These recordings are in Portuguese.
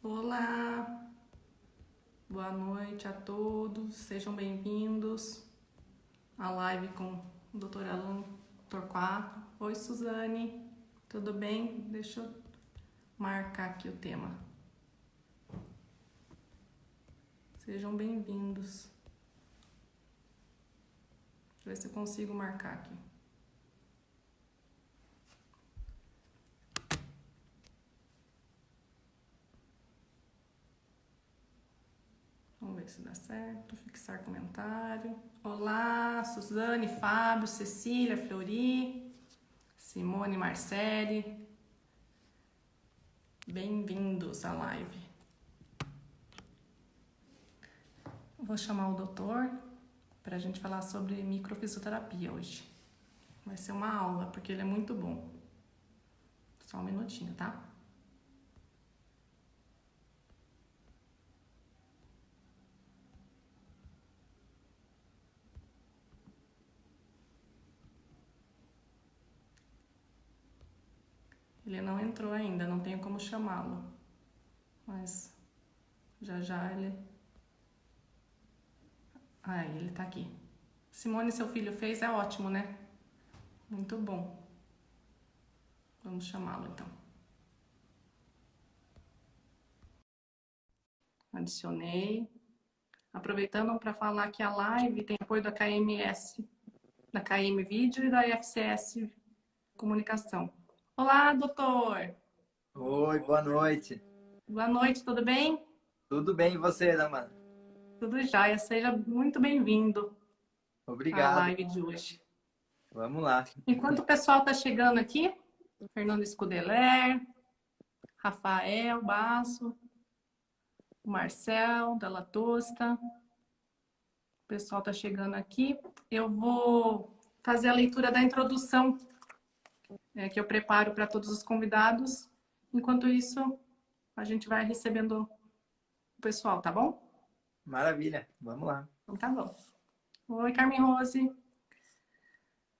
Olá, boa noite a todos, sejam bem-vindos à live com o Dr. Alan Torquato. Oi, Suzane, tudo bem? Deixa eu marcar aqui o tema. Sejam bem-vindos. Deixa eu ver se eu consigo marcar aqui. Vamos ver se dá certo. Fixar comentário. Olá, Suzane, Fábio, Cecília, Flori, Simone, Marcele. Bem-vindos à live. Vou chamar o doutor para a gente falar sobre microfisioterapia hoje. Vai ser uma aula, porque ele é muito bom. Só um minutinho, tá? Ele não entrou ainda, não tenho como chamá-lo. Mas já já ele... Ah, ele tá aqui. Simone, seu filho fez? É ótimo, né? Muito bom. Vamos chamá-lo, então. Adicionei. Aproveitando para falar que a live tem apoio da KMS, da KM Vídeo e da FCS Comunicação. Olá, doutor! Oi, boa noite. Boa noite, tudo bem? Tudo bem e você, Damana? Tudo jóia. Seja muito bem-vindo à Obrigado. live de hoje. Vamos lá. Enquanto o pessoal está chegando aqui, Fernando Scudeler, Rafael Basso, Marcel Della Tosta, o pessoal está chegando aqui. Eu vou fazer a leitura da introdução que eu preparo para todos os convidados. Enquanto isso, a gente vai recebendo o pessoal, tá bom? Maravilha. Vamos lá. Então tá bom. Oi, Carmen Rose.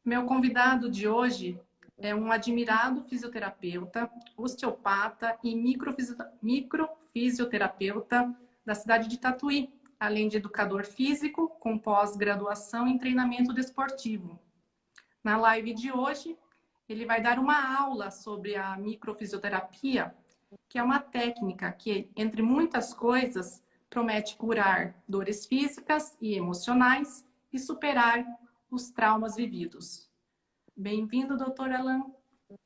Meu convidado de hoje é um admirado fisioterapeuta, osteopata e microfisioterapeuta da cidade de Tatuí, além de educador físico com pós-graduação em treinamento desportivo. Na live de hoje, ele vai dar uma aula sobre a microfisioterapia, que é uma técnica que, entre muitas coisas, promete curar dores físicas e emocionais e superar os traumas vividos. Bem-vindo, doutor Alan Muito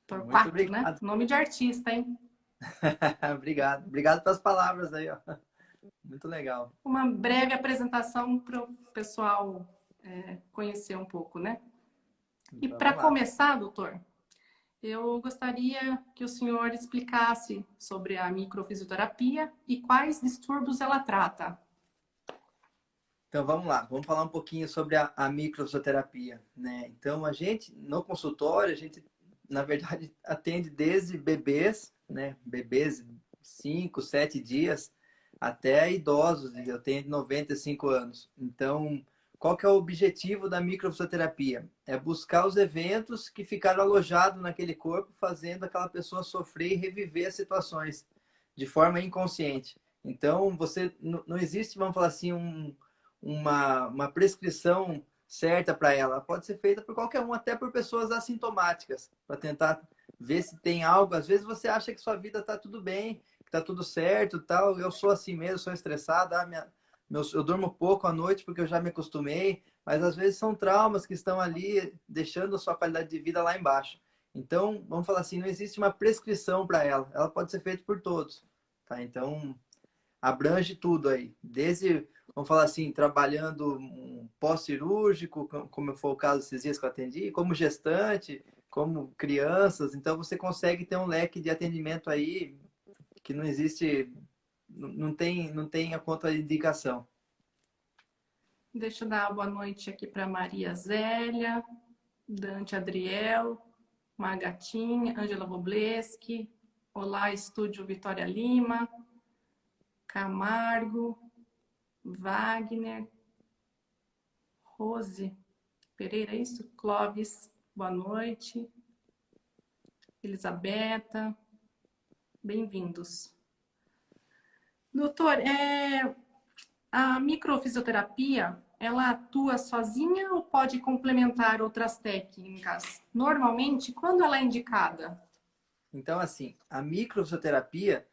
Torquato, né? obrigado. Nome de artista, hein? Obrigado. Obrigado pelas palavras aí, ó. Muito legal. Uma breve apresentação para o pessoal conhecer um pouco, né? E para Vamos lá. começar, doutor, eu gostaria que o senhor explicasse sobre a microfisioterapia e quais distúrbios ela trata. Então vamos lá. Vamos falar um pouquinho sobre a microfisioterapia, né? Então a gente, no consultório, a gente, na verdade, atende desde bebês, né? Bebês 5, 7 dias, até idosos, eu tenho 95 anos. Então, qual que é o objetivo da microfisioterapia? É buscar os eventos que ficaram alojados naquele corpo, fazendo aquela pessoa sofrer e reviver as situações de forma inconsciente. Então, você não existe, vamos falar assim, uma prescrição certa para ela. Pode ser feita por qualquer um, até por pessoas assintomáticas, para tentar ver se tem algo. Às vezes você acha que sua vida está tudo bem, que está tudo certo, tal. Eu sou assim mesmo, sou estressado, eu durmo pouco à noite porque eu já me acostumei, mas às vezes são traumas que estão ali deixando a sua qualidade de vida lá embaixo. Então, vamos falar assim, não existe uma prescrição para ela. Ela pode ser feita por todos, tá? Então, abrange tudo aí, desde, vamos falar assim, trabalhando um pós-cirúrgico, como foi o caso esses dias que eu atendi, como gestante, como crianças, então você consegue ter um leque de atendimento aí que não existe, não tem a contraindicação. Deixa eu dar uma boa noite aqui para Maria Zélia, Dante Adriel, Magatinha, Ângela Bobleski, Olá, Estúdio Vitória Lima, Camargo, Wagner, Rose Pereira, é isso? Clóvis, boa noite. Elisabetta, bem-vindos. Doutor, a microfisioterapia, ela atua sozinha ou pode complementar outras técnicas? Normalmente, quando ela é indicada? Então, assim, a microfisioterapia,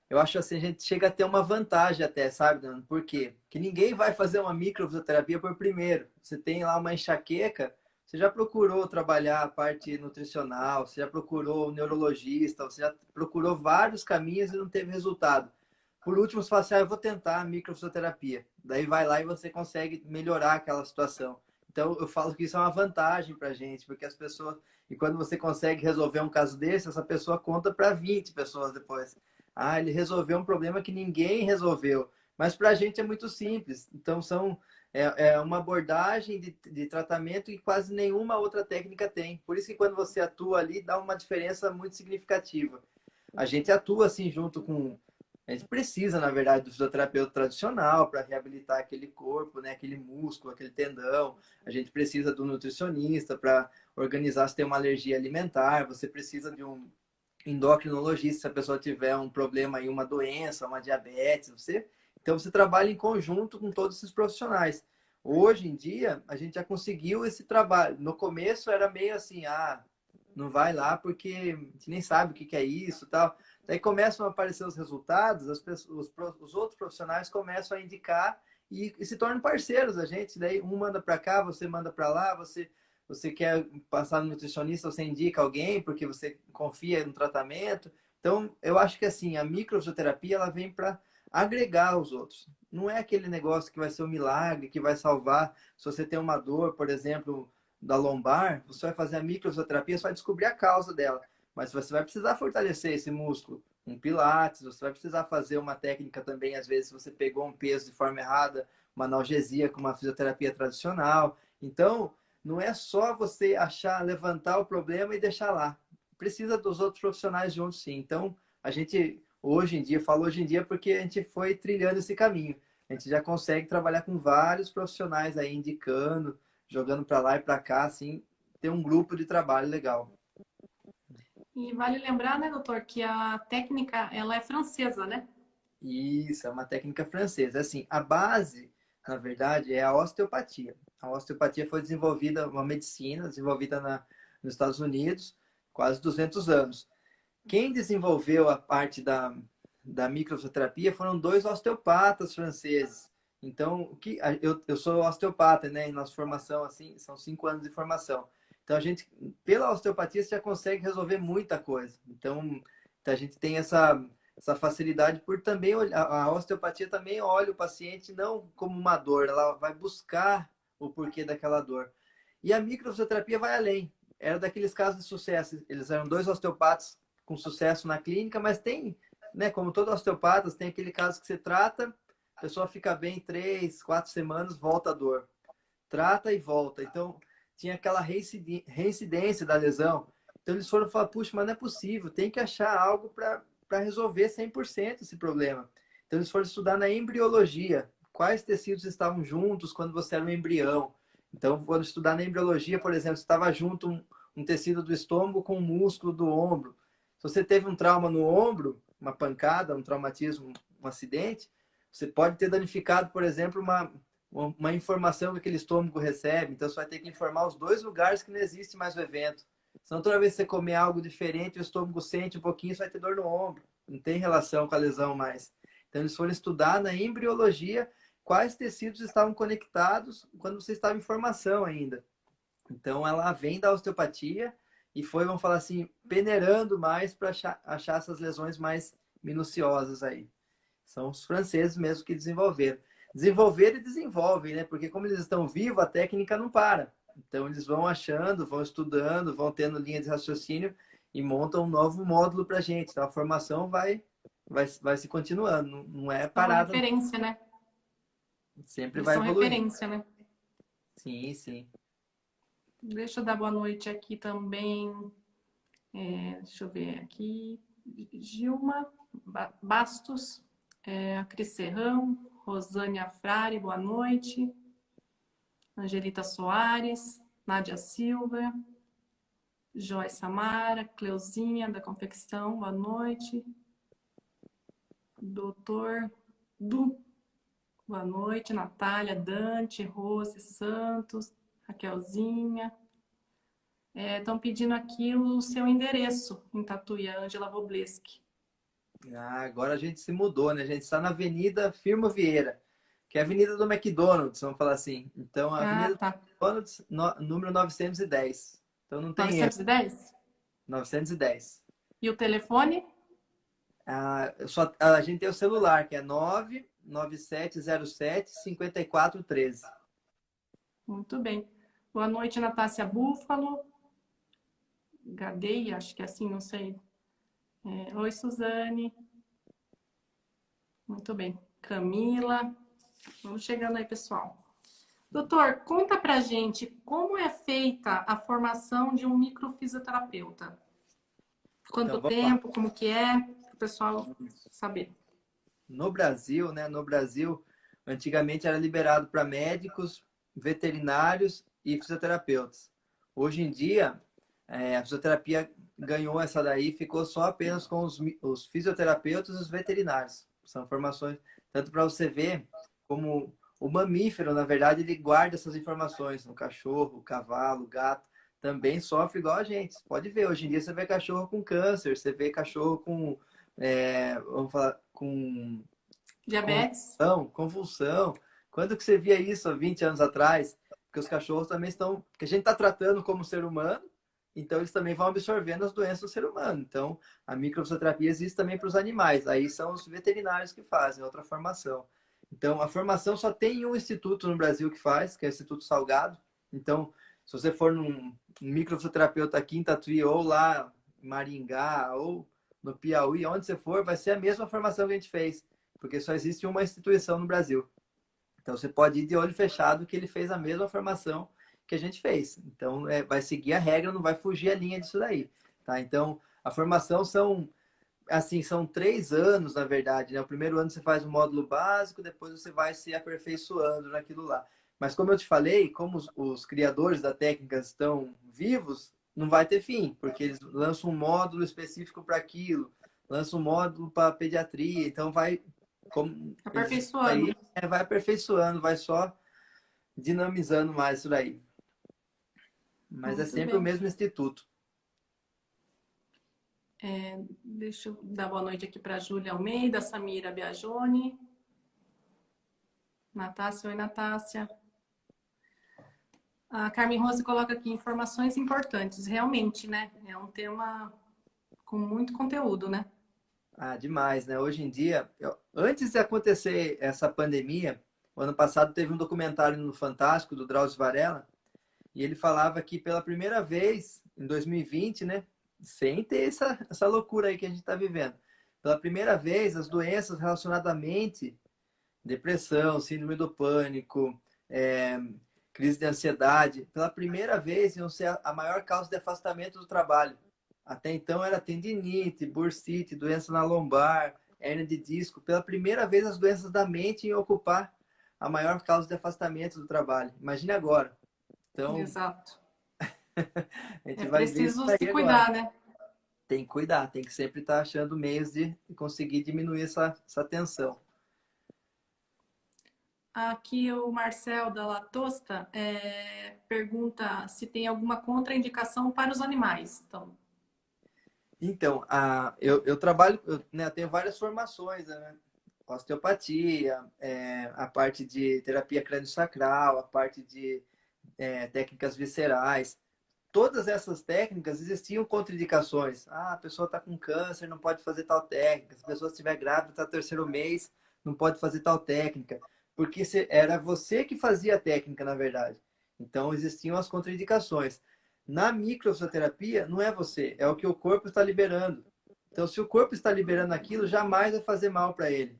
eu acho assim, a gente chega a ter uma vantagem até, sabe, Dano? Por quê? Porque ninguém vai fazer uma microfisioterapia por primeiro. Você tem lá uma enxaqueca, você já procurou trabalhar a parte nutricional, você já procurou o neurologista, você já procurou vários caminhos e não teve resultado. Por último, você fala assim, eu vou tentar a microfisioterapia. Daí vai lá e você consegue melhorar aquela situação. Então, eu falo que isso é uma vantagem para a gente, porque as pessoas... E quando você consegue resolver um caso desse, essa pessoa conta para 20 pessoas depois. Ah, ele resolveu um problema que ninguém resolveu. Mas para a gente é muito simples. Então, é uma abordagem de tratamento que quase nenhuma outra técnica tem. Por isso que quando você atua ali, dá uma diferença muito significativa. A gente atua assim junto com... A gente precisa, na verdade, do fisioterapeuta tradicional para reabilitar aquele corpo, né? Aquele músculo, aquele tendão. A gente precisa do nutricionista para organizar se tem uma alergia alimentar. Você precisa de um endocrinologista se a pessoa tiver um problema aí, uma doença, uma diabetes. Então, você trabalha em conjunto com todos esses profissionais. Hoje em dia, a gente já conseguiu esse trabalho. No começo era meio assim, não vai lá porque a gente nem sabe o que é isso, tal. Daí começam a aparecer os resultados, os outros profissionais começam a indicar e se tornam parceiros a gente. Daí um manda para cá, você manda para lá, você quer passar no nutricionista, você indica alguém porque você confia no tratamento. Então, eu acho que assim, a microfisioterapia ela vem para agregar os outros. Não é aquele negócio que vai ser um milagre, que vai salvar. Se você tem uma dor, por exemplo, da lombar, você vai fazer a microfisioterapia, você vai descobrir a causa dela. Mas você vai precisar fortalecer esse músculo. Um pilates, você vai precisar fazer uma técnica também, às vezes, se você pegou um peso de forma errada, uma analgesia com uma fisioterapia tradicional. Então, não é só você achar, levantar o problema e deixar lá. Precisa dos outros profissionais juntos, sim. Então, a gente, hoje em dia, falo hoje em dia porque a gente foi trilhando esse caminho. A gente já consegue trabalhar com vários profissionais aí indicando, jogando para lá e para cá, assim, ter um grupo de trabalho legal. E vale lembrar, né, doutor, que a técnica, ela é francesa, né? Isso, é uma técnica francesa. Assim, a base, na verdade, é a osteopatia. A osteopatia foi desenvolvida, uma medicina desenvolvida nos Estados Unidos, quase 200 anos. Quem desenvolveu a parte da microfisioterapia foram dois osteopatas franceses. Então, eu sou osteopata, né? E nossa formação, assim, são 5 anos de formação. Então, pela osteopatia, você já consegue resolver muita coisa. Então a gente tem essa facilidade por também olhar, a osteopatia também olha o paciente não como uma dor, ela vai buscar o porquê daquela dor. E a microfisioterapia vai além. Era daqueles casos de sucesso. Eles eram dois osteopatas com sucesso na clínica, mas tem, né, como todo osteopata, tem aquele caso que você trata, a pessoa fica bem 3, 4 semanas, volta a dor. Trata e volta. Então, tinha aquela reincidência da lesão. Então, eles foram falar, puxa, mas não é possível, tem que achar algo para resolver 100% esse problema. Então, eles foram estudar na embriologia, quais tecidos estavam juntos quando você era um embrião. Então, quando estudar na embriologia, por exemplo, estava junto um tecido do estômago com um músculo do ombro. Se você teve um trauma no ombro, uma pancada, um traumatismo, um acidente, você pode ter danificado, por exemplo, uma informação que aquele estômago recebe. Então, você vai ter que informar os dois lugares que não existe mais o evento. Senão, toda vez que você comer algo diferente, o estômago sente um pouquinho, você vai ter dor no ombro. Não tem relação com a lesão mais. Então, eles foram estudar na embriologia quais tecidos estavam conectados quando você estava em formação ainda. Então, ela vem da osteopatia e foi, vamos falar assim, peneirando mais para achar essas lesões mais minuciosas aí. São os franceses mesmo que desenvolveram. Desenvolver e desenvolvem, né? Porque como eles estão vivos, a técnica não para. Então, eles vão achando, vão estudando, vão tendo linha de raciocínio e montam um novo módulo para a gente. Então, a formação vai se continuando, não é São parada, não. referência, né? Sempre Eles vai são evoluindo. referência, né? Sim, sim. Deixa eu dar boa noite aqui também. Deixa eu ver aqui. Gilma Bastos, a Cris Serrão, Rosânia Frari, boa noite. Angelita Soares, Nádia Silva, Joyce Samara, Cleuzinha da Confecção, boa noite. Doutor Du. Boa noite, Natália, Dante, Rose, Santos, Raquelzinha. Estão pedindo aqui o seu endereço em Tatuí, a Ângela Wobleski. Agora a gente se mudou, né? A gente está na Avenida Firmo Vieira, que é a Avenida do McDonald's, vamos falar assim. Então, a Ah, Avenida do tá. McDonald's, número 910. Então, não tem erro. 910? 910. E o telefone? A gente tem o celular, que é 99707-5413. Muito bem. Boa noite, Natácia Búfalo. Gadeia, acho que é assim, não sei. Oi, Suzane. Muito bem. Camila. Vamos chegando aí, pessoal. Doutor, conta pra gente como é feita a formação de um microfisioterapeuta. Então, Quanto vamos lá. tempo, como que é, para o pessoal saber. No Brasil, né? No Brasil, antigamente era liberado para médicos, veterinários e fisioterapeutas. Hoje em dia, a fisioterapia ganhou essa daí, ficou só apenas com os fisioterapeutas e os veterinários. São formações, tanto para você ver como o mamífero, na verdade, ele guarda essas informações. O cachorro, o cavalo, o gato, também sofre igual a gente. Você pode ver, hoje em dia você vê cachorro com câncer, você vê cachorro com, vamos falar, com Diabetes? convulsão. Quando que você via isso há 20 anos atrás? Porque os cachorros também estão... Porque a gente está tratando como ser humano, então eles também vão absorvendo as doenças do ser humano. Então, a microfisioterapia existe também para os animais. Aí são os veterinários que fazem, outra formação. Então, a formação só tem um instituto no Brasil que faz, que é o Instituto Salgado. Então, se você for num microfisioterapeuta aqui em Tatuí, ou lá em Maringá, ou no Piauí, onde você for, vai ser a mesma formação que a gente fez, porque só existe uma instituição no Brasil. Então, você pode ir de olho fechado que ele fez a mesma formação que a gente fez. Então, vai seguir a regra, não vai fugir a linha disso daí. Tá? Então, a formação são 3 anos, na verdade. Né? O primeiro ano você faz o módulo básico, depois você vai se aperfeiçoando naquilo lá. Mas, como eu te falei, como os criadores da técnica estão vivos, não vai ter fim, porque eles lançam um módulo específico para aquilo, lançam um módulo para pediatria, então vai Aperfeiçoando. vai aperfeiçoando, vai só dinamizando mais isso daí. Mas é Muito sempre o bem. mesmo instituto. Deixa eu dar boa noite aqui para a Júlia Almeida, Samira Biagione. Natácia, oi, Natácia. A Carmen Rose coloca aqui informações importantes. Realmente, né? É um tema com muito conteúdo, né? Demais, né? Hoje em dia, antes de acontecer essa pandemia, o ano passado teve um documentário no Fantástico do Drauzio Varela, e ele falava que pela primeira vez, em 2020, né? Sem ter essa loucura aí que a gente está vivendo. Pela primeira vez, as doenças relacionadas à mente, depressão, síndrome do pânico, crise de ansiedade, pela primeira vez iam ser a maior causa de afastamento do trabalho. Até então era tendinite, bursite, doença na lombar, hérnia de disco. Pela primeira vez as doenças da mente iam ocupar a maior causa de afastamento do trabalho. Imagine agora. Então, Exato. a gente É vai ver isso preciso se aí agora. cuidar, né? Tem que cuidar, tem que sempre estar achando meios de conseguir diminuir essa tensão. Aqui o Marcel da Latosta pergunta se tem alguma contraindicação para os animais. Então, eu trabalho, né, eu tenho várias formações, né? Osteopatia, a parte de terapia crânio-sacral, a parte de técnicas viscerais. Todas essas técnicas existiam contraindicações. A pessoa está com câncer, não pode fazer tal técnica. Se a pessoa estiver grávida, está no terceiro mês, não pode fazer tal técnica. Porque era você que fazia a técnica, na verdade. Então, existiam as contraindicações. Na microfisioterapia, não é você, é o que o corpo está liberando. Então, se o corpo está liberando aquilo, jamais vai fazer mal para ele.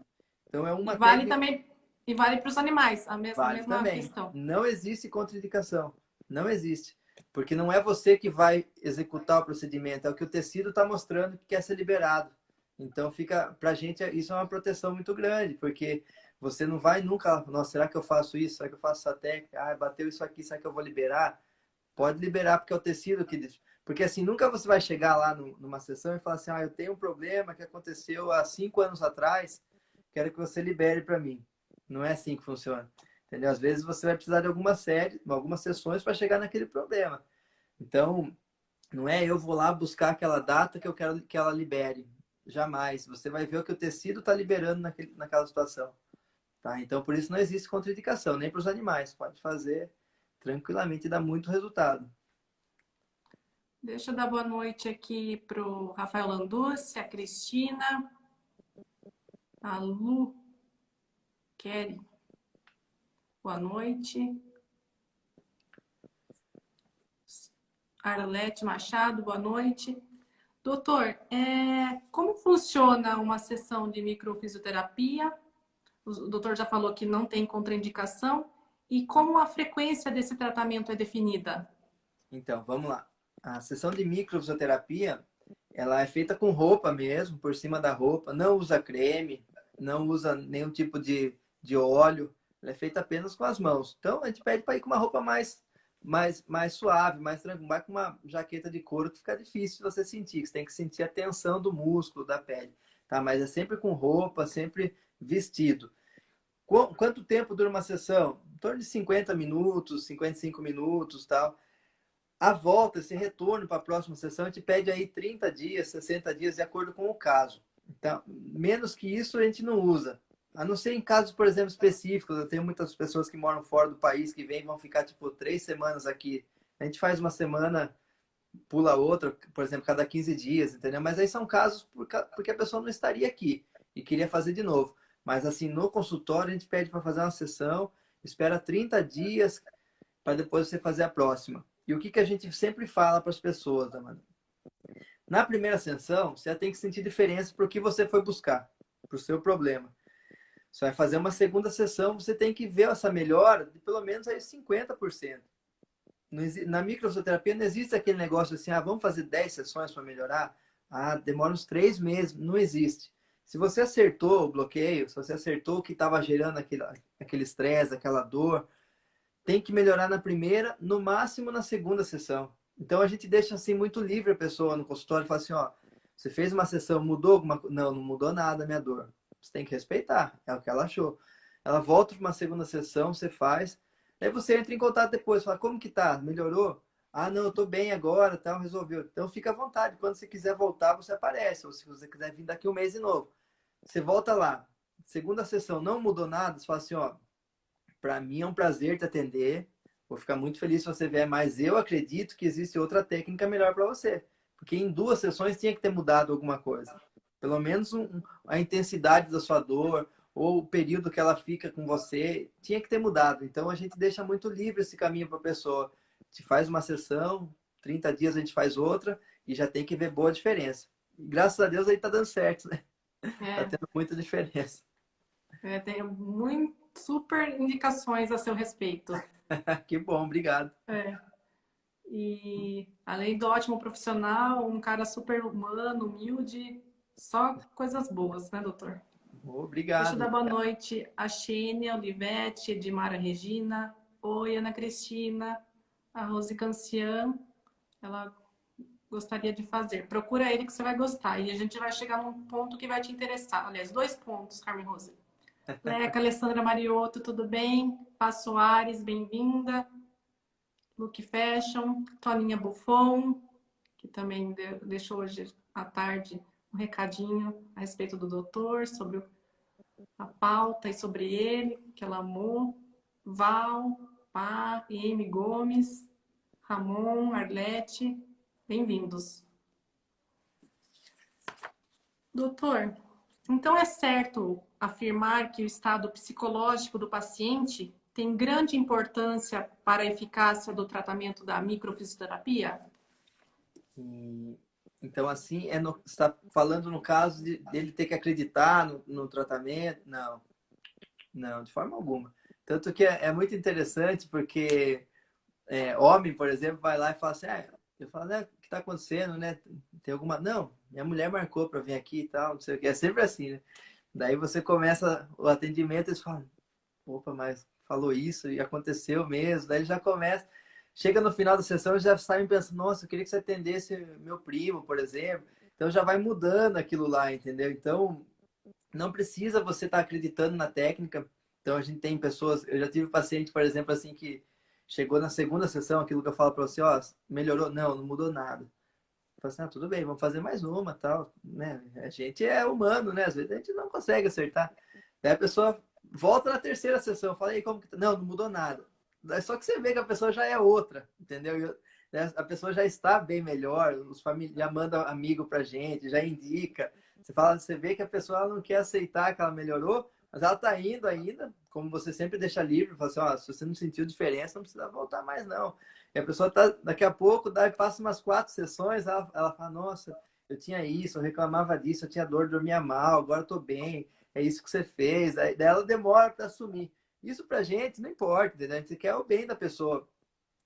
Então, é E uma vale técnica. também, e vale para os animais, a Vale mesma também. questão. Não existe contraindicação. Não existe. Porque não é você que vai executar o procedimento, é o que o tecido está mostrando que quer ser liberado. Então, fica, para a gente, isso é uma proteção muito grande, porque você não vai nunca, nossa, será que eu faço isso? Será que eu faço essa técnica? Bateu isso aqui, será que eu vou liberar? Pode liberar, porque é o tecido que diz. Porque assim, nunca você vai chegar lá numa sessão e falar assim, eu tenho um problema que aconteceu há 5 anos atrás quero que você libere para mim. Não é assim que funciona. Entendeu? Às vezes você vai precisar de algumas sessões para chegar naquele problema. Então, não é eu vou lá buscar aquela data que eu quero que ela libere. Jamais. Você vai ver o que o tecido está liberando naquela situação. Tá? Então, por isso não existe contraindicação, nem para os animais. Pode fazer tranquilamente e dá muito resultado. Deixa eu dar boa noite aqui para o Rafael Landucci, a Cristina, a Lu, Kelly. Boa noite. Arlete Machado, boa noite. Doutor, como funciona uma sessão de microfisioterapia? O doutor já falou que não tem contraindicação. E como a frequência desse tratamento é definida? Então, vamos lá. A sessão de microfisioterapia, ela é feita com roupa mesmo, por cima da roupa. Não usa creme, não usa nenhum tipo de óleo. Ela é feita apenas com as mãos. Então, a gente pede para ir com uma roupa mais suave, mais tranquila. Vai com uma jaqueta de couro que fica difícil de você sentir. Você tem que sentir a tensão do músculo, da pele. Tá? Mas é sempre com roupa, sempre vestido. Quanto tempo dura uma sessão? Em torno de 50 minutos, 55 minutos, tal. A volta, esse retorno para a próxima sessão, a gente pede aí 30 dias, 60 dias, de acordo com o caso. Então, menos que isso a gente não usa. A não ser em casos, por exemplo, específicos. Eu tenho muitas pessoas que moram fora do país, que vêm e vão ficar, tipo, 3 semanas aqui. A gente faz uma semana, pula outra, por exemplo, cada 15 dias, entendeu? Mas aí são casos porque a pessoa não estaria aqui e queria fazer de novo. Mas, assim, no consultório, a gente pede para fazer uma sessão, espera 30 dias para depois você fazer a próxima. E o que a gente sempre fala para as pessoas, Amanda? Na primeira sessão, você já tem que sentir diferença para o que você foi buscar, para o seu problema. Você vai fazer uma segunda sessão, você tem que ver essa melhora de pelo menos aí 50%. Na microfisioterapia não existe aquele negócio assim, vamos fazer 10 sessões para melhorar? Demora uns 3 meses. Não existe. Se você acertou o bloqueio, se você acertou o que estava gerando aquele estresse, aquela dor, tem que melhorar na primeira, no máximo na segunda sessão. Então a gente deixa assim muito livre a pessoa no consultório e fala assim, ó, você fez uma sessão, mudou alguma coisa? Não, não mudou nada a minha dor. Você tem que respeitar, é o que ela achou. Ela volta para uma segunda sessão, você faz, aí você entra em contato depois, fala, como que tá? Melhorou? Não, eu tô bem agora, tal, resolveu. Então fica à vontade, quando você quiser voltar, você aparece, ou se você quiser vir daqui um mês de novo. Você volta lá, segunda sessão, não mudou nada, você fala assim, ó, para mim é um prazer te atender. Vou ficar muito feliz se você vier, mas eu acredito que existe outra técnica melhor para você. Porque em 2 sessões tinha que ter mudado alguma coisa. Pelo menos a intensidade da sua dor ou o período que ela fica com você tinha que ter mudado. Então a gente deixa muito livre esse caminho para a pessoa. A gente faz uma sessão, 30 dias a gente faz outra e já tem que ver boa diferença. E, graças a Deus aí tá dando certo, né? Tá tendo muita diferença. Tem super indicações a seu respeito. Que bom, obrigado. E além do ótimo profissional, um cara super humano, humilde, só coisas boas, né, doutor? Obrigado. Deixa eu dar boa noite a Xênia, Olivete, Edmara Regina, oi, Ana Cristina, a Rose Cancian, ela gostaria de fazer. Procura ele que você vai gostar e a gente vai chegar num ponto que vai te interessar. Aliás, 2 pontos, Carmen Rose. Leca, Alessandra Mariotto, tudo bem? Pá Soares, bem-vinda. Look Fashion, Toninha Buffon, que também deixou hoje à tarde um recadinho a respeito do doutor, sobre a pauta e sobre ele, que ela amou. Val, Pá, M. Gomes, Ramon, Arlete, bem-vindos. Doutor, então é certo afirmar que o estado psicológico do paciente tem grande importância para a eficácia do tratamento da microfisioterapia? Então, assim, você está falando no caso dele ter que acreditar no tratamento? Não, não, de forma alguma. Tanto que é muito interessante porque homem, por exemplo, vai lá e fala assim, eu falo, né, o que está acontecendo, né? Tem alguma... Não, minha mulher marcou para vir aqui e tal, não sei o que. É sempre assim, né? Daí você começa o atendimento e eles falam, opa, mas falou isso e aconteceu mesmo. Daí ele já começa... Chega no final da sessão e já saem pensando, nossa, eu queria que você atendesse meu primo, por exemplo. Então já vai mudando aquilo lá, entendeu? Então não precisa você estar acreditando na técnica. Então, a gente tem pessoas... Eu já tive paciente, por exemplo, assim, que chegou na segunda sessão, aquilo que eu falo para você, ó, melhorou? Não, não mudou nada. Eu falo assim, tudo bem, vamos fazer mais uma, tal, né? A gente é humano, né? Às vezes a gente não consegue acertar. Daí a pessoa volta na terceira sessão, fala, aí, como que tá? Não, não mudou nada. É só que você vê que a pessoa já é outra, entendeu? Né, a pessoa já está bem melhor, os familiares já manda amigo pra gente, já indica. Você fala, você vê que a pessoa ela não quer aceitar que ela melhorou, mas ela tá indo ainda, como você sempre deixa livre, fala assim, ó, se você não sentiu diferença, não precisa voltar mais não. E a pessoa tá, daqui a pouco, daí passa umas 4 sessões, ela fala, nossa, eu tinha isso, eu reclamava disso, eu tinha dor, dormia mal, agora eu tô bem, é isso que você fez. Daí ela demora para assumir. Isso pra gente não importa, entendeu? A gente quer o bem da pessoa.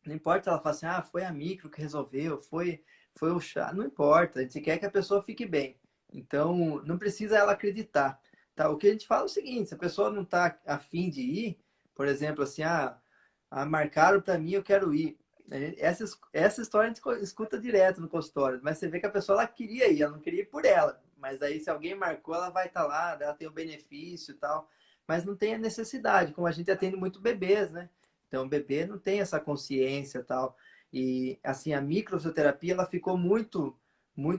Não importa se ela fala assim, foi a micro que resolveu, foi o chá. Não importa, a gente quer que a pessoa fique bem. Então, não precisa ela acreditar. Tá? O que a gente fala é o seguinte, se a pessoa não está afim de ir, por exemplo, assim, marcaram para mim, eu quero ir. Essa história a gente escuta direto no consultório, mas você vê que a pessoa ela queria ir, ela não queria ir por ela. Mas aí, se alguém marcou, ela vai estar lá, ela tem o benefício e tal. Mas não tem a necessidade, como a gente atende muito bebês, né? Então, o bebê não tem essa consciência e tal. E, assim, a microfisioterapia, ela ficou muito,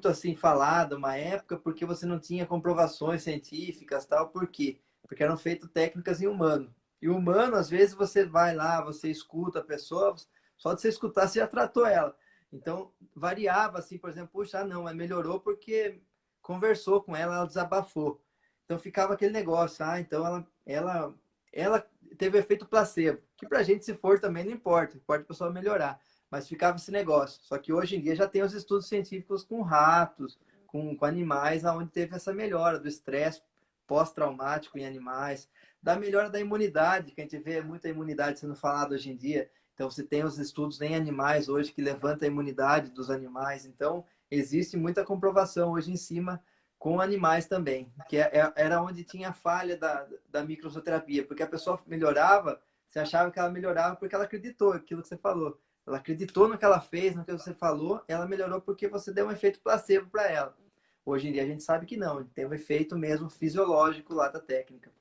assim, falada uma época, porque você não tinha comprovações científicas tal. Por quê? Porque eram feitas técnicas em humano. E o humano, às vezes, você vai lá, você escuta a pessoa, só de você escutar, você já tratou ela. Então, variava, assim, por exemplo, puxa, não, mas melhorou porque conversou com ela, ela desabafou. Então, ficava aquele negócio, então ela teve o efeito placebo, que pra gente, se for, também não importa, pode a pessoa melhorar, mas ficava esse negócio. Só que hoje em dia já tem os estudos científicos com ratos, com animais, onde teve essa melhora do estresse pós-traumático em animais, da melhora da imunidade, que a gente vê muita imunidade sendo falada hoje em dia. Então, você tem os estudos em animais hoje que levantam a imunidade dos animais. Então, existe muita comprovação hoje em cima com animais também, que era onde tinha a falha da microterapia, porque a pessoa melhorava, você achava que ela melhorava porque ela acreditou, aquilo que você falou. Ela acreditou no que ela fez, no que você falou, ela melhorou porque você deu um efeito placebo para ela. Hoje em dia a gente sabe que não, tem um efeito mesmo fisiológico lá da técnica.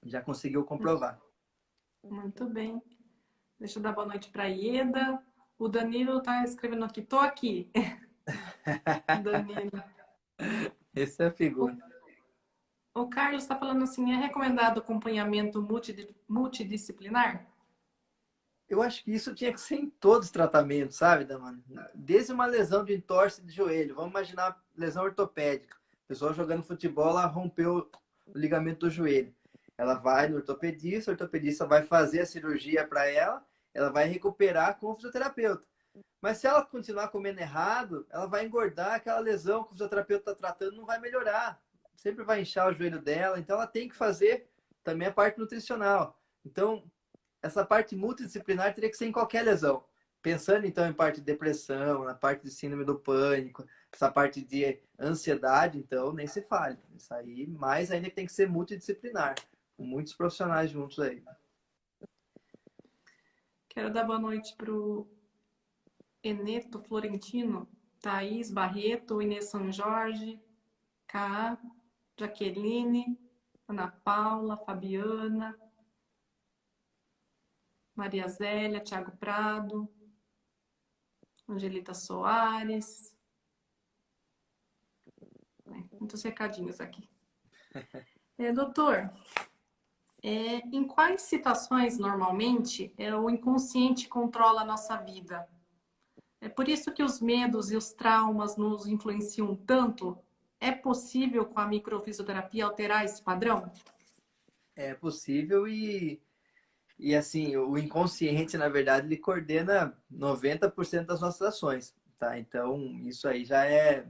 Já conseguiu comprovar. Muito bem. Deixa eu dar boa noite para a Ieda. O Danilo está escrevendo aqui, tô aqui. Danilo. Essa é a figura. O Carlos está falando assim, é recomendado acompanhamento multidisciplinar? Eu acho que isso tinha que ser em todos os tratamentos, sabe, Damani? Desde uma lesão de entorse de joelho, vamos imaginar lesão ortopédica. A pessoa jogando futebol, ela rompeu o ligamento do joelho. Ela vai no ortopedista, o ortopedista vai fazer a cirurgia para ela vai recuperar com o fisioterapeuta. Mas se ela continuar comendo errado, ela vai engordar, aquela lesão que o fisioterapeuta está tratando não vai melhorar. Sempre vai inchar o joelho dela, então ela tem que fazer também a parte nutricional. Então, essa parte multidisciplinar teria que ser em qualquer lesão. Pensando então em parte de depressão, na parte de síndrome do pânico, essa parte de ansiedade, então nem se fale. Isso aí, mais ainda que tem que ser multidisciplinar, com muitos profissionais juntos aí. Quero dar boa noite para o Eneto Florentino, Thaís Barreto, Inês São Jorge, Cá, Jaqueline, Ana Paula, Fabiana, Maria Zélia, Tiago Prado, Angelita Soares. Muitos recadinhos aqui. Doutor, em quais situações, normalmente, o inconsciente controla a nossa vida? É por isso que os medos e os traumas nos influenciam tanto? É possível, com a microfisioterapia, alterar esse padrão? É possível e assim, o inconsciente, na verdade, ele coordena 90% das nossas ações, tá? Então, isso aí já é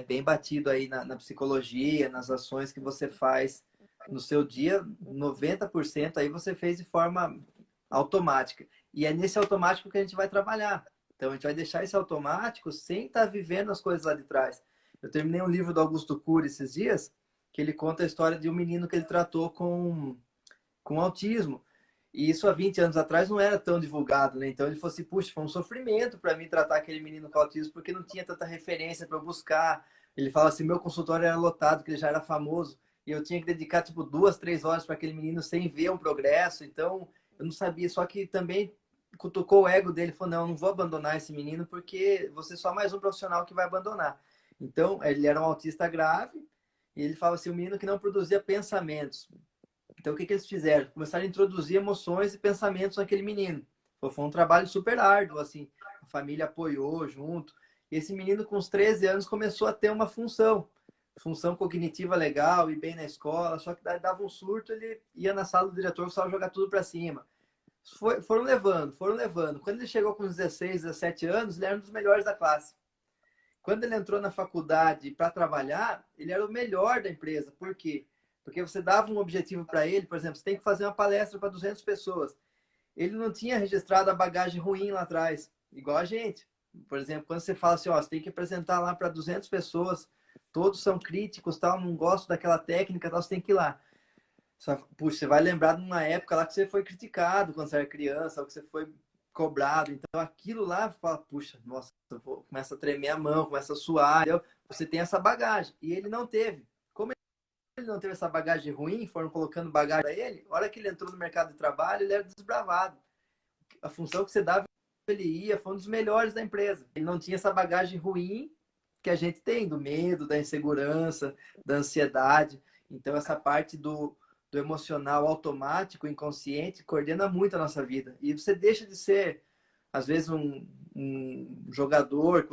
bem batido aí na psicologia, nas ações que você faz no seu dia, 90% aí você fez de forma automática. E é nesse automático que a gente vai trabalhar. Então, a gente vai deixar esse automático sem estar vivendo as coisas lá de trás. Eu terminei um livro do Augusto Cury esses dias, que ele conta a história de um menino que ele tratou com autismo. E isso há 20 anos atrás não era tão divulgado, né? Então ele falou assim, puxa, foi um sofrimento para mim tratar aquele menino com autismo, porque não tinha tanta referência para buscar. Ele fala assim, meu consultório era lotado, que ele já era famoso. e eu tinha que dedicar, tipo, 2, 3 horas para aquele menino sem ver um progresso. Então, eu não sabia. Só que também cutucou o ego dele. Falou, não, eu não vou abandonar esse menino porque você é só mais um profissional que vai abandonar. Então, ele era um autista grave e ele falava assim, um menino que não produzia pensamentos. Então, o que eles fizeram? Começaram a introduzir emoções e pensamentos naquele menino. Foi um trabalho super árduo, assim. A família apoiou junto. E esse menino, com uns 13 anos, começou a ter uma função cognitiva legal, ir bem na escola, só que daí dava um surto, ele ia na sala do diretor, precisava jogar tudo para cima. Foram levando, foram levando. Quando ele chegou com uns 16, 17 anos, ele era um dos melhores da classe. Quando ele entrou na faculdade para trabalhar, ele era o melhor da empresa. Por quê? Porque você dava um objetivo para ele, por exemplo, você tem que fazer uma palestra para 200 pessoas. Ele não tinha registrado a bagagem ruim lá atrás, igual a gente. Por exemplo, quando você fala assim, ó, você tem que apresentar lá para 200 pessoas, todos são críticos, tal, não gosto daquela técnica, tal, você tem que ir lá. Puxa, você vai lembrar de uma época lá que você foi criticado quando você era criança, ou que você foi cobrado. Então, aquilo lá, fala, puxa, nossa, começa a tremer a mão, começa a suar. Entendeu? Você tem essa bagagem. E ele não teve. Como ele não teve essa bagagem ruim, foram colocando bagagem para ele, a hora que ele entrou no mercado de trabalho, ele era desbravado. A função que você dava, ele ia, foi um dos melhores da empresa. Ele não tinha essa bagagem ruim que a gente tem, do medo, da insegurança, da ansiedade. Então, essa parte do emocional automático, inconsciente, coordena muito a nossa vida. E você deixa de ser, às vezes, um jogador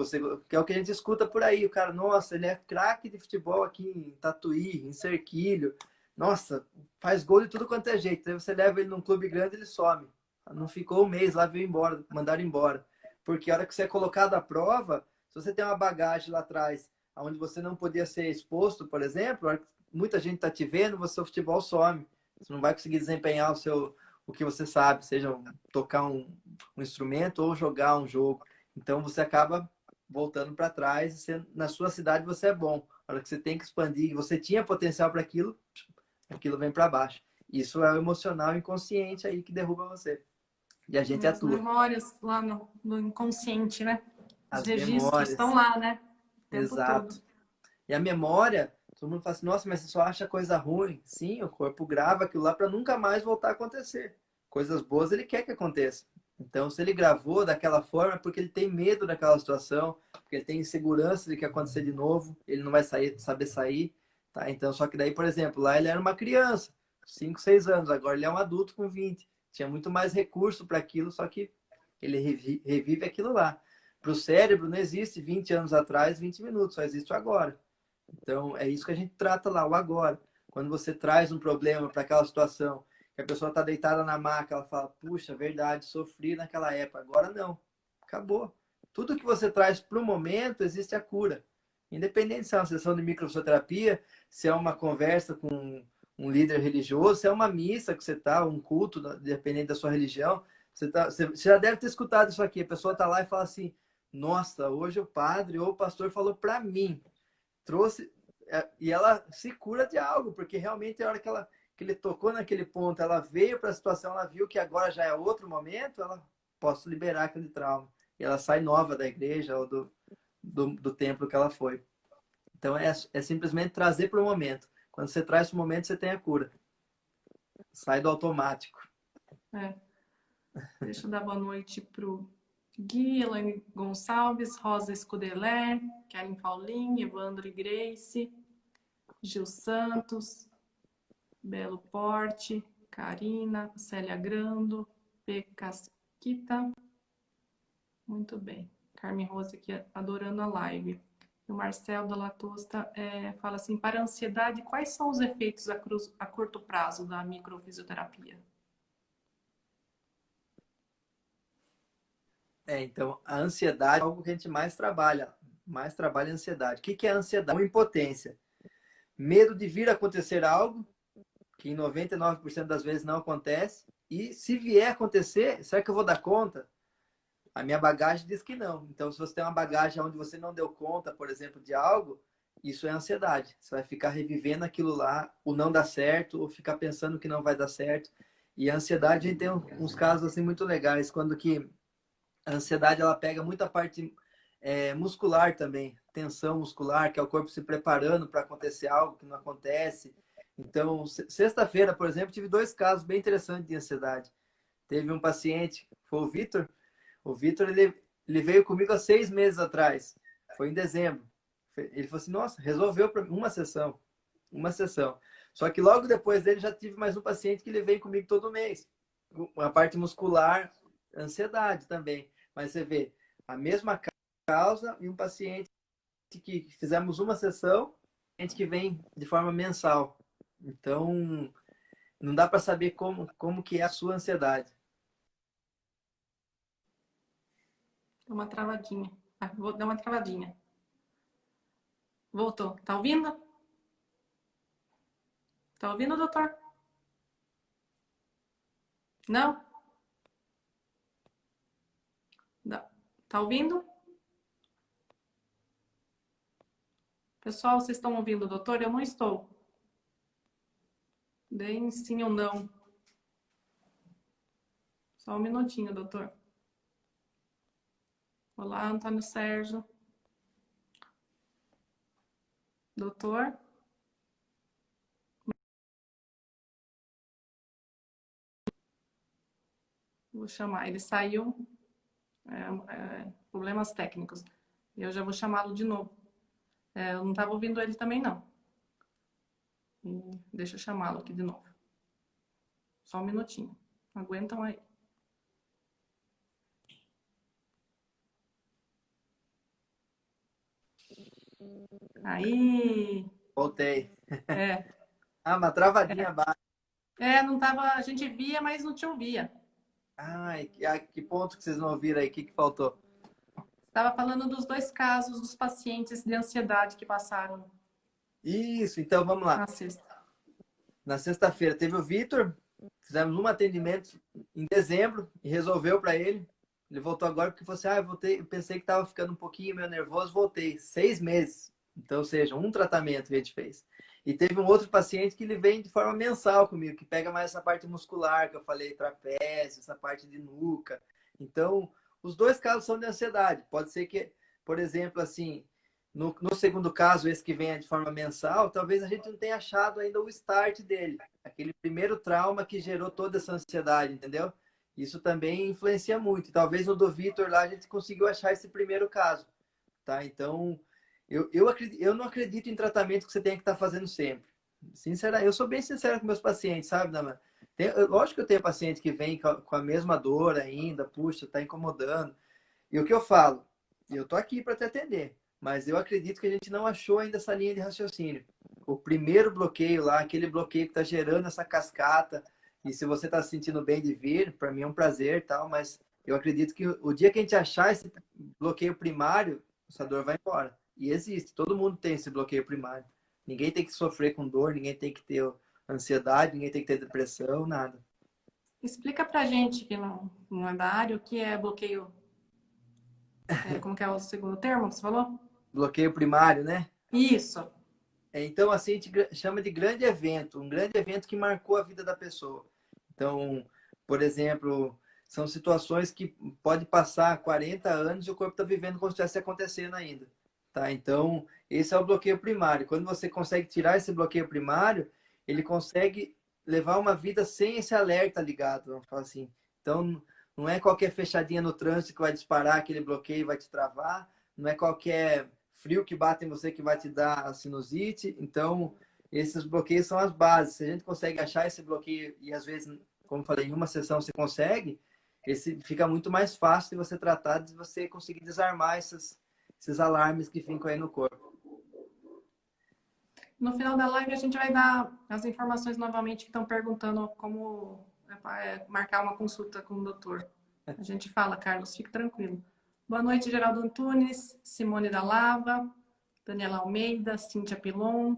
que é o que a gente escuta por aí. O cara, nossa, ele é craque de futebol aqui em Tatuí, em Serquilho. Nossa, faz gol de tudo quanto é jeito. Aí você leva ele num clube grande, ele some. Não ficou um mês lá, veio embora, mandaram embora. Porque a hora que você é colocado à prova, se você tem uma bagagem lá atrás, onde você não podia ser exposto, por exemplo, muita gente está te vendo, o seu futebol some. Você não vai conseguir desempenhar o que você sabe, seja tocar um instrumento ou jogar um jogo. Então você acaba voltando para trás e na sua cidade você é bom. A hora que você tem que expandir, você tinha potencial para aquilo vem para baixo. Isso é o emocional inconsciente aí que derruba você. E a gente As atua. memórias lá no inconsciente, né? Os As registros estão memórias, lá, né? O tempo todo. exato. E a memória, todo mundo fala assim, nossa, mas você só acha coisa ruim. Sim, o corpo grava aquilo lá para nunca mais voltar a acontecer. Coisas boas ele quer que aconteça. Então, se ele gravou daquela forma, é porque ele tem medo daquela situação, porque ele tem insegurança de que acontecer de novo, ele não vai saber sair, tá? Então, só que daí, por exemplo, lá ele era uma criança, 5, 6 anos, agora ele é um adulto com 20. Tinha muito mais recurso para aquilo, só que ele revive aquilo lá. Para o cérebro não existe 20 anos atrás, 20 minutos, só existe o agora. Então, é isso que a gente trata lá, o agora. Quando você traz um problema para aquela situação, que a pessoa está deitada na maca, ela fala, puxa, verdade, sofri naquela época. Agora não. Acabou. Tudo que você traz para o momento, existe a cura. Independente se é uma sessão de microfisioterapia, se é uma conversa com um líder religioso, se é uma missa que você está, um culto, dependendo da sua religião, você já deve ter escutado isso aqui. A pessoa está lá e fala assim, nossa, hoje o padre ou o pastor falou para mim, trouxe e ela se cura de algo, porque realmente a hora que ele tocou naquele ponto, ela veio para a situação, ela viu que agora já é outro momento, ela posso liberar aquele trauma. E ela sai nova da igreja ou do templo que ela foi. Então é simplesmente trazer para o momento. Quando você traz para o momento, você tem a cura. Sai do automático. É. Deixa eu dar boa noite pro Gui, Elaine Gonçalves, Rosa Escudelé, Karen Paulin, Evandro e Grace, Gil Santos, Belo Porte, Karina, Célia Grando, P. Casquita. Muito bem. Carmen Rose aqui adorando a live. E o Marcel da Latosta fala assim, para a ansiedade, quais são os efeitos a curto prazo da microfisioterapia? Então, a ansiedade é algo que a gente mais trabalha a ansiedade. O que é a ansiedade? Uma impotência. Medo de vir a acontecer algo, que em 99% das vezes não acontece, e se vier a acontecer, será que eu vou dar conta? A minha bagagem diz que não. Então, se você tem uma bagagem onde você não deu conta, por exemplo, de algo, isso é ansiedade. Você vai ficar revivendo aquilo lá, o não dar certo, ou ficar pensando que não vai dar certo. E a ansiedade, a gente tem uns casos assim muito legais, quando que a ansiedade ela pega muita parte muscular também, tensão muscular, que é o corpo se preparando para acontecer algo que não acontece. Então, sexta-feira, por exemplo, tive 2 casos bem interessantes de ansiedade. Teve um paciente, foi o Vitor. O Vitor, ele veio comigo há 6 meses atrás. Foi em dezembro. Ele falou assim, nossa, resolveu para uma sessão. Uma sessão. Só que logo depois dele já tive mais um paciente que ele vem comigo todo mês. A parte muscular, ansiedade também. Mas você vê, a mesma causa e um paciente que fizemos uma sessão, gente que vem de forma mensal. Então, não dá para saber como que é a sua ansiedade. Deu uma travadinha. Ah, vou dar uma travadinha. Voltou. Tá ouvindo? Tá ouvindo, doutor? Não? Não. Tá ouvindo? Pessoal, vocês estão ouvindo o doutor? Eu não estou. Deem sim ou não. Só um minutinho, doutor. Olá, Antônio Sérgio. Doutor? Vou chamar. Ele saiu. Problemas técnicos. Eu já vou chamá-lo de novo. Eu não estava ouvindo ele também, não. Deixa eu chamá-lo aqui de novo. Só um minutinho. Aguentam aí. Aí. Voltei. É. Ah, uma travadinha baixa. Não tava. A gente via, mas não te ouvia. Ai, que ponto que vocês não ouviram aí? O que faltou? Estava falando dos 2 casos dos pacientes de ansiedade que passaram Isso, então vamos lá. na sexta. Na sexta-feira teve o Vitor, fizemos um atendimento em dezembro e resolveu para ele. Ele voltou agora porque falou assim, eu pensei que estava ficando um pouquinho meio nervoso, voltei. 6 meses. Então, ou seja, um tratamento que a gente fez. E teve um outro paciente que ele vem de forma mensal comigo, que pega mais essa parte muscular, que eu falei, trapézio, essa parte de nuca. Então, os 2 casos são de ansiedade. Pode ser que, por exemplo, assim, no segundo caso, esse que vem de forma mensal, talvez a gente não tenha achado ainda o start dele. Aquele primeiro trauma que gerou toda essa ansiedade, entendeu? Isso também influencia muito. Talvez no do Vitor lá a gente conseguiu achar esse primeiro caso, tá? Então, eu não acredito em tratamento que você tenha que estar fazendo sempre. Sinceramente, eu sou bem sincero com meus pacientes, sabe, Dama? Lógico que eu tenho paciente que vem com a mesma dor ainda, puxa, está incomodando. E o que eu falo? Eu tô aqui para te atender, mas eu acredito que a gente não achou ainda essa linha de raciocínio. O primeiro bloqueio lá, aquele bloqueio que está gerando essa cascata, e se você está se sentindo bem de vir, para mim é um prazer, tal, mas eu acredito que o dia que a gente achar esse bloqueio primário, essa dor vai embora. E existe, todo mundo tem esse bloqueio primário. Ninguém tem que sofrer com dor, ninguém tem que ter ansiedade, ninguém tem que ter depressão, nada. Explica pra gente que não é da área o que é bloqueio. Como que é o segundo termo que você falou? Bloqueio primário, né? Isso. Então, assim, a gente chama de grande evento, um grande evento que marcou a vida da pessoa. Então, por exemplo, são situações que pode passar 40 anos e o corpo está vivendo como se estivesse acontecendo ainda. Tá? Então, esse é o bloqueio primário. Quando você consegue tirar esse bloqueio primário, ele consegue levar uma vida sem esse alerta ligado, vamos falar assim. Então, não é qualquer fechadinha no trânsito que vai disparar aquele bloqueio e vai te travar, não é qualquer frio que bate em você que vai te dar a sinusite. Então, esses bloqueios são as bases. Se a gente consegue achar esse bloqueio e às vezes, como eu falei, em uma sessão você consegue, esse fica muito mais fácil de você tratar, de você conseguir desarmar esses alarmes que ficam aí no corpo. No final da live a gente vai dar as informações novamente que estão perguntando como marcar uma consulta com o doutor. A gente fala, Carlos, fique tranquilo. Boa noite, Geraldo Antunes, Simone da Lava, Daniela Almeida, Cíntia Pilon,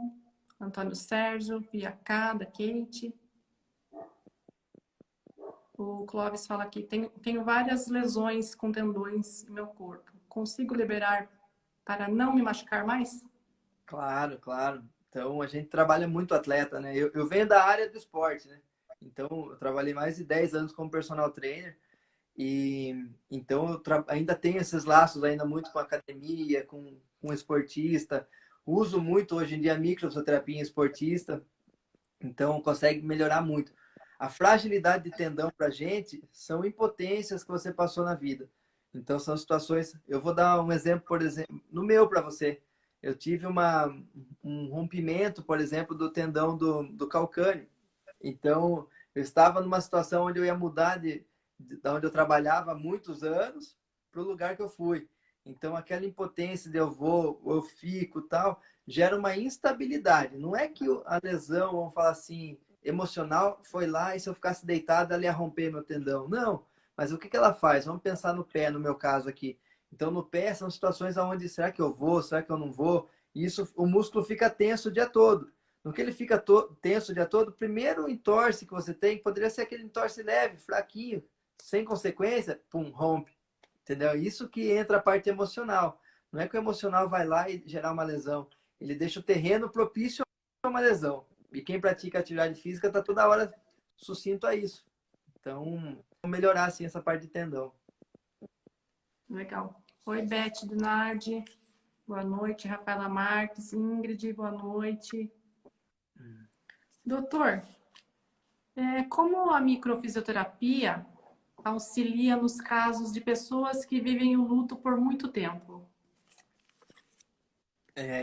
Antônio Sérgio, Via K, da Kate. O Clóvis fala aqui, tenho várias lesões com tendões no meu corpo. Consigo liberar para não me machucar mais? Claro, claro. Então, a gente trabalha muito atleta, né? Eu venho da área do esporte, né? Então, eu trabalhei mais de 10 anos como personal trainer. E então eu ainda tenho esses laços ainda muito com a academia, com esportista. Uso muito hoje em dia a microfisioterapia em esportista. Então, consegue melhorar muito. A fragilidade de tendão para a gente são impotências que você passou na vida. Então, são situações. Eu vou dar um exemplo, por exemplo, no meu para você. Eu tive um rompimento, por exemplo, do tendão do calcâneo. Então, eu estava numa situação onde eu ia mudar de onde eu trabalhava há muitos anos para o lugar que eu fui. Então, aquela impotência de eu vou, eu fico, tal, gera uma instabilidade. Não é que a lesão, vamos falar assim, emocional foi lá e se eu ficasse deitado, ela ia romper meu tendão. Não. Mas o que que ela faz? Vamos pensar no pé, no meu caso aqui. Então, no pé são situações onde será que eu vou, será que eu não vou? E isso, o músculo fica tenso o dia todo. No que ele fica tenso o dia todo, primeiro o entorse que você tem, poderia ser aquele entorse leve, fraquinho, sem consequência, pum, rompe. Entendeu? Isso que entra a parte emocional. Não é que o emocional vai lá e gerar uma lesão. Ele deixa o terreno propício a uma lesão. E quem pratica atividade física está toda hora sucinto a isso. Então, vamos melhorar assim essa parte de tendão. Legal. Oi, Beth Dinardi. Boa noite, Rafaela Marques. Ingrid, boa noite. Doutor, como a microfisioterapia auxilia nos casos de pessoas que vivem o luto por muito tempo?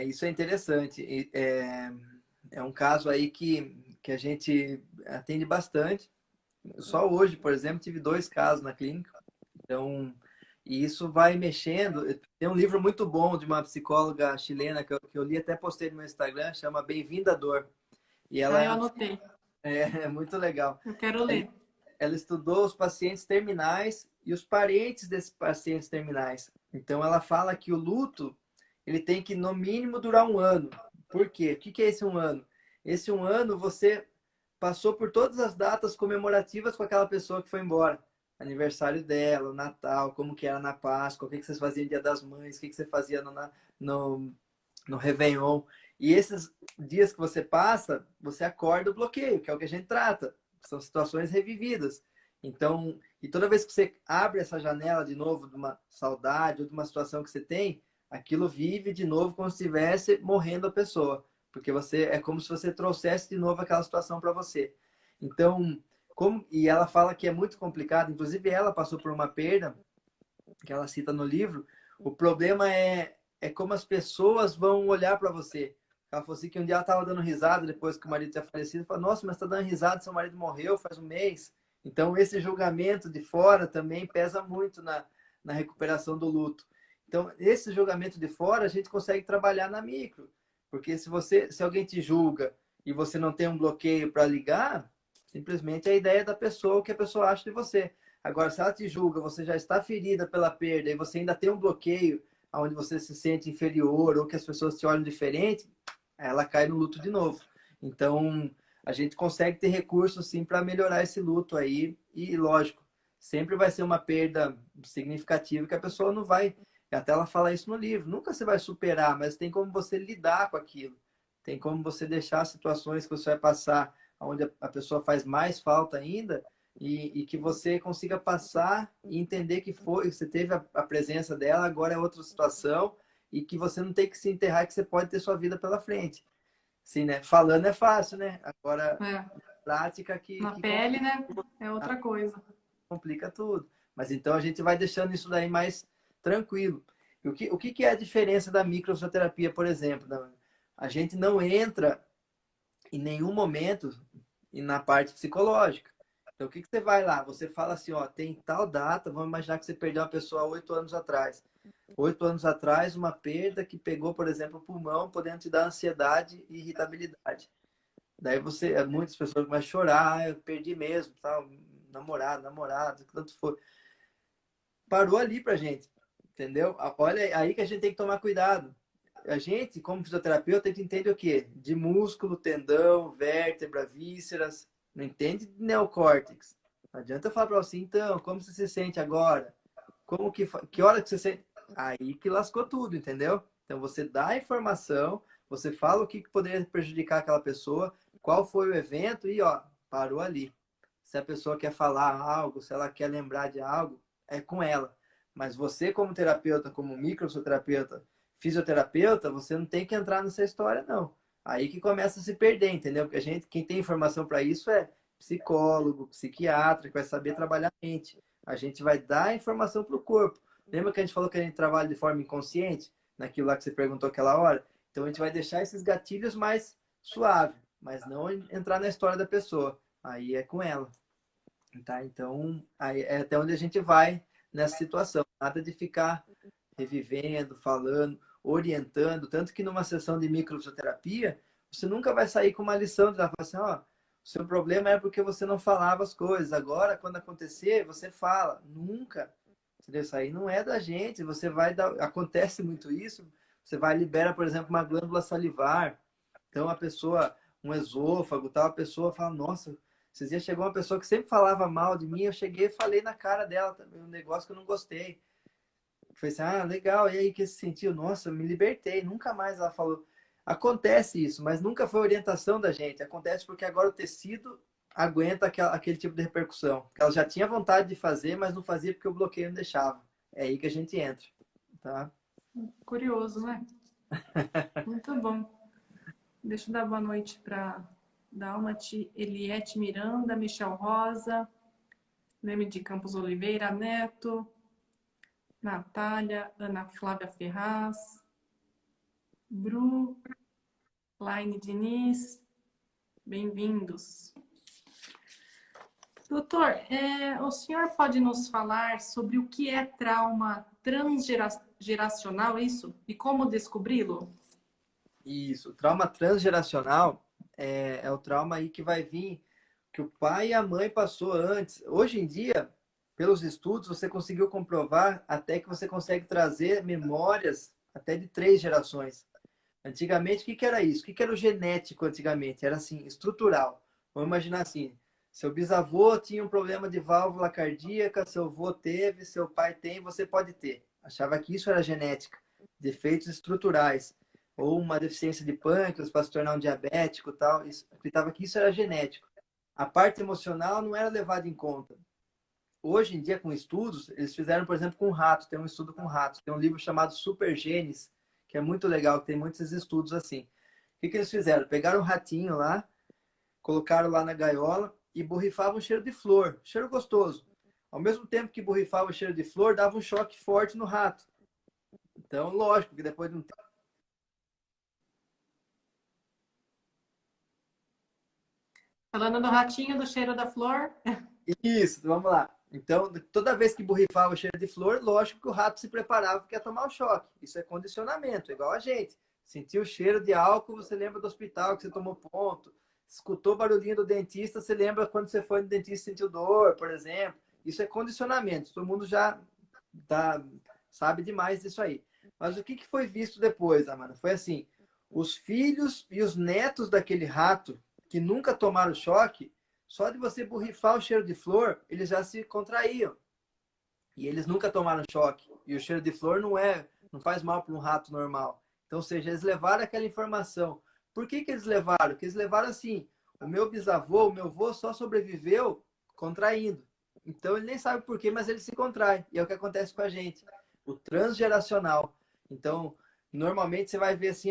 Isso é interessante. É um caso aí que a gente atende bastante. Só hoje, por exemplo, tive 2 casos na clínica. Então, e isso vai mexendo. Tem um livro muito bom de uma psicóloga chilena que eu li, até postei no meu Instagram, chama Bem-vinda à Dor. E Ah, eu ela anotei. é muito legal. Eu quero ler. Ela estudou os pacientes terminais e os parentes desses pacientes terminais. Então, ela fala que o luto ele tem que, no mínimo, durar 1 ano. Por quê? O que é esse 1 ano? Esse 1 ano você passou por todas as datas comemorativas com aquela pessoa que foi embora. Aniversário dela, o Natal, como que era na Páscoa, o que vocês faziam no Dia das Mães, o que você fazia no, no Réveillon. E esses dias que você passa, você acorda o bloqueio, que é o que a gente trata. São situações revividas. Então, e toda vez que você abre essa janela de novo de uma saudade ou de uma situação que você tem, aquilo vive de novo como se estivesse morrendo a pessoa. Porque você é como se você trouxesse de novo aquela situação para você. Então, e ela fala que é muito complicado, inclusive ela passou por uma perda, que ela cita no livro. O problema é como as pessoas vão olhar para você. Ela falou assim que um dia ela estava dando risada depois que o marido tinha falecido. Falou, nossa, mas está dando risada, seu marido morreu faz 1 mês. Então, esse julgamento de fora também pesa muito na recuperação do luto. Então, esse julgamento de fora, a gente consegue trabalhar na micro. Porque se alguém te julga e você não tem um bloqueio para ligar, simplesmente é a ideia da pessoa, o que a pessoa acha de você. Agora, se ela te julga, você já está ferida pela perda e você ainda tem um bloqueio onde você se sente inferior ou que as pessoas te olham diferente, ela cai no luto de novo. Então, a gente consegue ter recursos sim para melhorar esse luto aí e, lógico, sempre vai ser uma perda significativa que a pessoa não vai, até ela fala isso no livro, nunca você vai superar, mas tem como você lidar com aquilo. Tem como você deixar situações que você vai passar onde a pessoa faz mais falta ainda e que você consiga passar e entender que você teve a presença dela, agora é outra situação e que você não tem que se enterrar, que você pode ter sua vida pela frente. Sim, né? Falando é fácil, né? Agora, É, prática na que pele, né? É outra coisa. complica tudo. Mas então a gente vai deixando isso daí mais tranquilo. E o que é a diferença da microfisioterapia, por exemplo? A gente não entra em nenhum momento na parte psicológica. Então, o que você vai lá? Você fala assim, ó, tem tal data, vamos imaginar que você perdeu uma pessoa há 8 anos atrás. 8 anos atrás, uma perda que pegou, por exemplo, o pulmão, podendo te dar ansiedade e irritabilidade. Daí muitas pessoas começam a chorar, eu perdi mesmo, tal, namorado, tanto for. Parou ali pra gente, entendeu? Olha aí que a gente tem que tomar cuidado. A gente, como fisioterapeuta, a gente entende o quê? De músculo, tendão, vértebra, vísceras, não entende de neocórtex. Não adianta eu falar para você, então, como você se sente agora? Que hora que você sente? Aí que lascou tudo, entendeu? Então você dá a informação, você fala o que poderia prejudicar aquela pessoa, qual foi o evento e ó, parou ali. Se a pessoa quer falar algo, se ela quer lembrar de algo, é com ela. Mas você, como terapeuta, como microfisioterapeuta, fisioterapeuta, você não tem que entrar nessa história, não. Aí que começa a se perder, entendeu? Porque quem tem informação para isso é psicólogo, psiquiatra, que vai saber trabalhar a mente. A gente vai dar a informação para o corpo. Lembra que a gente falou que a gente trabalha de forma inconsciente? Naquilo lá que você perguntou aquela hora? Então a gente vai deixar esses gatilhos mais suave, mas não entrar na história da pessoa. Aí é com ela. Tá? Então, aí é até onde a gente vai nessa situação. Nada de ficar revivendo, falando, orientando. Tanto que numa sessão de microfisioterapia, você nunca vai sair com uma lição de lá, falar assim, ó, o seu problema é porque você não falava as coisas. Agora, quando acontecer, você fala. Nunca. Entendeu? Isso aí não é da gente. Você vai dar... Acontece muito isso. Você vai libera, por exemplo, uma glândula salivar. Então, a pessoa, um esôfago, tal, a pessoa fala, nossa, esses dias chegou uma pessoa que sempre falava mal de mim, eu cheguei e falei na cara dela também, um negócio que eu não gostei. Foi assim, ah, legal, e aí que se sentiu? Nossa, me libertei, nunca mais ela falou. Acontece isso, mas nunca foi orientação da gente. Acontece porque agora o tecido aguenta aquele tipo de repercussão. Ela já tinha vontade de fazer, mas não fazia porque o bloqueio não deixava. É aí que a gente entra, tá? Curioso, né? Muito bom. Deixa eu dar boa noite para Dalma, Eliette Miranda, Michel Rosa, Leme de Campos Oliveira, Neto, Natália, Ana Flávia Ferraz, Bru, Laine Diniz, bem-vindos. Doutor, o senhor pode nos falar sobre o que é trauma transgeracional, isso? E como descobri-lo? Isso, o trauma transgeracional é o trauma aí que vai vir, que o pai e a mãe passou antes. Hoje em dia, pelos estudos, você conseguiu comprovar até que você consegue trazer memórias até de 3 gerações. Antigamente, o que que era isso? O que que era o genético antigamente? Era assim, estrutural. Vamos imaginar assim, seu bisavô tinha um problema de válvula cardíaca, seu avô teve, seu pai tem, você pode ter. Achava que isso era genética, defeitos estruturais ou uma deficiência de pâncreas para se tornar um diabético, tal. Acreditava que isso era genético. A parte emocional não era levada em conta. Hoje em dia, com estudos, eles fizeram, por exemplo, com ratos. Tem um estudo com ratos. Tem um livro chamado Supergenes, que é muito legal, tem muitos estudos assim. O que que eles fizeram? Pegaram um ratinho lá, colocaram lá na gaiola e borrifavam um cheiro de flor, cheiro gostoso. Ao mesmo tempo que borrifava o cheiro de flor, dava um choque forte no rato. Então, lógico que depois de um tempo... Falando do ratinho, do cheiro da flor. Isso, vamos lá. Então, toda vez que borrifava o cheiro de flor, lógico que o rato se preparava porque ia tomar o choque. Isso é condicionamento, igual a gente. Sentiu o cheiro de álcool, você lembra do hospital que você tomou ponto. Escutou o barulhinho do dentista, você lembra quando você foi no dentista e sentiu dor, por exemplo. Isso é condicionamento. Todo mundo já sabe demais disso aí. Mas o que foi visto depois, Amanda? Foi assim, os filhos e os netos daquele rato que nunca tomaram choque, só de você borrifar o cheiro de flor, eles já se contraíam. E eles nunca tomaram choque. E o cheiro de flor não faz mal para um rato normal. Então, ou seja, eles levaram aquela informação. Por que eles levaram? Porque eles levaram assim, o meu bisavô, o meu avô só sobreviveu contraindo. Então, ele nem sabe por quê, mas ele se contrai. E é o que acontece com a gente. O transgeracional. Então, normalmente você vai ver assim,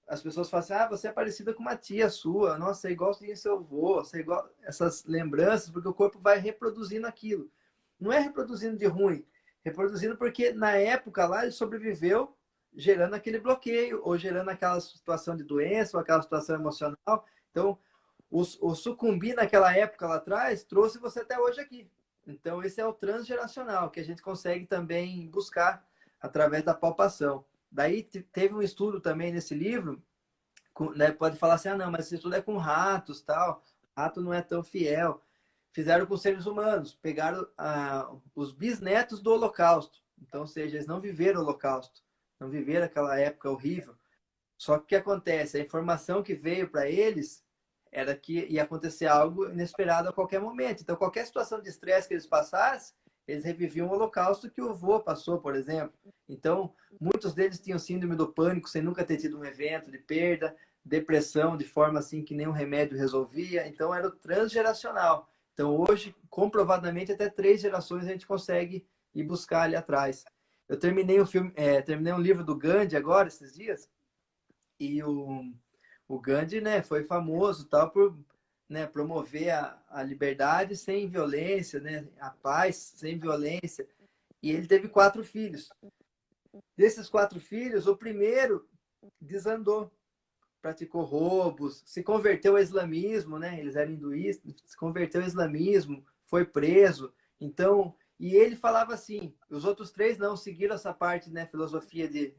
as pessoas falam assim, você é parecida com uma tia sua, nossa, é igualzinho seu avô, você é igual... Essas lembranças, porque o corpo vai reproduzindo aquilo. Não é reproduzindo de ruim, reproduzindo porque na época lá ele sobreviveu gerando aquele bloqueio, ou gerando aquela situação de doença, ou aquela situação emocional. Então, o sucumbir naquela época lá atrás trouxe você até hoje aqui. Então, esse é o transgeracional, que a gente consegue também buscar através da palpação. Daí teve um estudo também nesse livro, né, pode falar assim, não, mas esse estudo é com ratos, tal, rato não é tão fiel. Fizeram com seres humanos, pegaram os bisnetos do Holocausto. Então, ou seja, eles não viveram o Holocausto, não viveram aquela época horrível. Só que o que acontece? A informação que veio para eles era que ia acontecer algo inesperado a qualquer momento. Então, qualquer situação de estresse que eles passassem, eles reviviam o holocausto que o vô passou, por exemplo. Então, muitos deles tinham síndrome do pânico sem nunca ter tido um evento de perda, depressão de forma assim que nenhum remédio resolvia. Então, era o transgeracional. Então, hoje, comprovadamente, até 3 gerações a gente consegue ir buscar ali atrás. Eu terminei terminei um livro do Gandhi agora, esses dias, e O Gandhi, né, foi famoso tal por, né, promover a liberdade sem violência, né, a paz sem violência. E ele teve 4 filhos. Desses 4 filhos, o primeiro desandou, praticou roubos, se converteu ao islamismo, né? Eles eram hinduístas, se converteu ao islamismo, foi preso. Então, e ele falava assim, os outros 3 não seguiram essa parte, né, filosofia de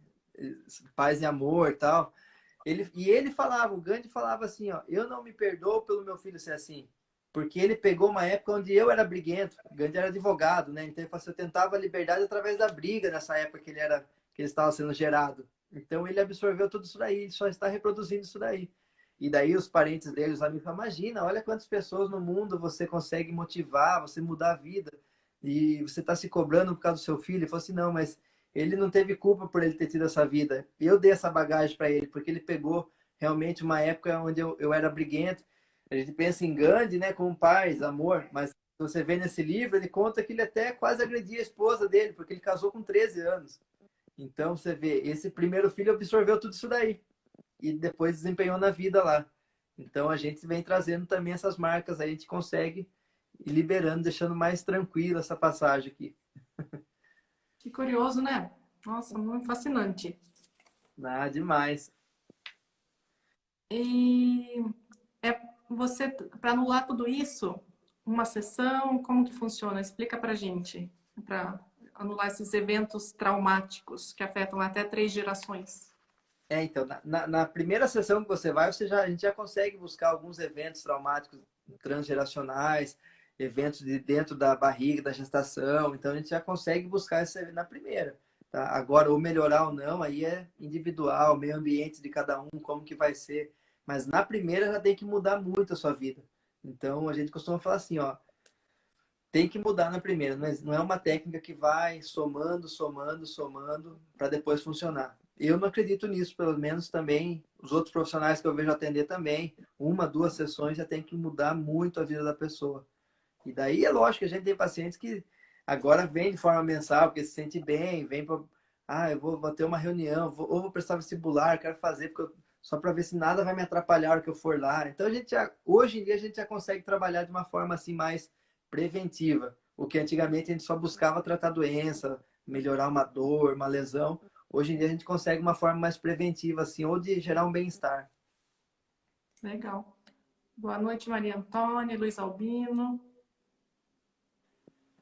paz e amor, e tal. Ele falava, o Gandhi falava assim, ó, eu não me perdoo pelo meu filho ser assim, porque ele pegou uma época onde eu era briguento. O Gandhi era advogado, né? Então ele falou assim, eu tentava a liberdade através da briga nessa época que ele estava sendo gerado. Então ele absorveu tudo isso daí, ele só está reproduzindo isso daí. E daí os parentes dele, os amigos, falam, imagina, olha quantas pessoas no mundo você consegue motivar, você mudar a vida, e você está se cobrando por causa do seu filho. Ele falou assim, não, mas ele não teve culpa por ele ter tido essa vida. Eu dei essa bagagem para ele, porque ele pegou realmente uma época onde eu era briguento. A gente pensa em Gandhi, né, como paz, amor, mas você vê nesse livro, ele conta que ele até quase agredia a esposa dele, porque ele casou com 13 anos. Então, você vê, esse primeiro filho absorveu tudo isso daí e depois desempenhou na vida lá. Então, a gente vem trazendo também essas marcas, aí a gente consegue ir liberando, deixando mais tranquila essa passagem aqui. Que curioso, né? Nossa, muito fascinante. Nada demais. E é você, para anular tudo isso, uma sessão, como que funciona? Explica pra gente, para anular esses eventos traumáticos que afetam até 3 gerações. Então, na primeira sessão que você vai, a gente já consegue buscar alguns eventos traumáticos transgeracionais, eventos de dentro da barriga, da gestação. Então, a gente já consegue buscar isso na primeira. Tá? Agora, ou melhorar ou não, aí é individual, meio ambiente de cada um, como que vai ser. Mas na primeira já tem que mudar muito a sua vida. Então, a gente costuma falar assim, ó, tem que mudar na primeira, mas não é uma técnica que vai somando, somando, somando para depois funcionar. Eu não acredito nisso, pelo menos também os outros profissionais que eu vejo atender também, 1, 2 sessões já tem que mudar muito a vida da pessoa. E daí é lógico que a gente tem pacientes que agora vêm de forma mensal, porque se sente bem, vem para, eu vou ter uma reunião, ou vou prestar vestibular, quero fazer só para ver se nada vai me atrapalhar a hora que eu for lá. Então hoje em dia a gente já consegue trabalhar de uma forma assim mais preventiva, o que antigamente a gente só buscava tratar doença, melhorar uma dor, uma lesão. Hoje em dia a gente consegue uma forma mais preventiva assim, ou de gerar um bem-estar. Legal. Boa noite, Maria Antônia, Luiz Albino.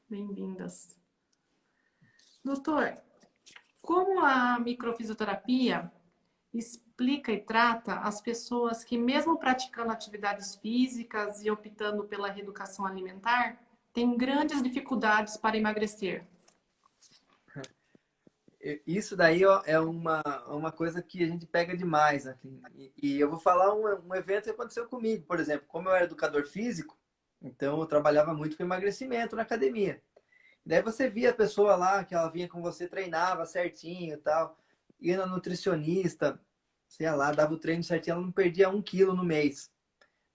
Bem-vindas. Doutor, como a microfisioterapia explica e trata as pessoas que, mesmo praticando atividades físicas e optando pela reeducação alimentar, têm grandes dificuldades para emagrecer? Isso daí ó, é uma coisa que a gente pega demais aqui. E eu vou falar um evento que aconteceu comigo, por exemplo, como eu era educador físico, então eu trabalhava muito com emagrecimento na academia. Daí você via a pessoa lá, que ela vinha com você, treinava certinho e tal, ia na nutricionista, sei lá, dava o treino certinho, ela não perdia 1 quilo no mês.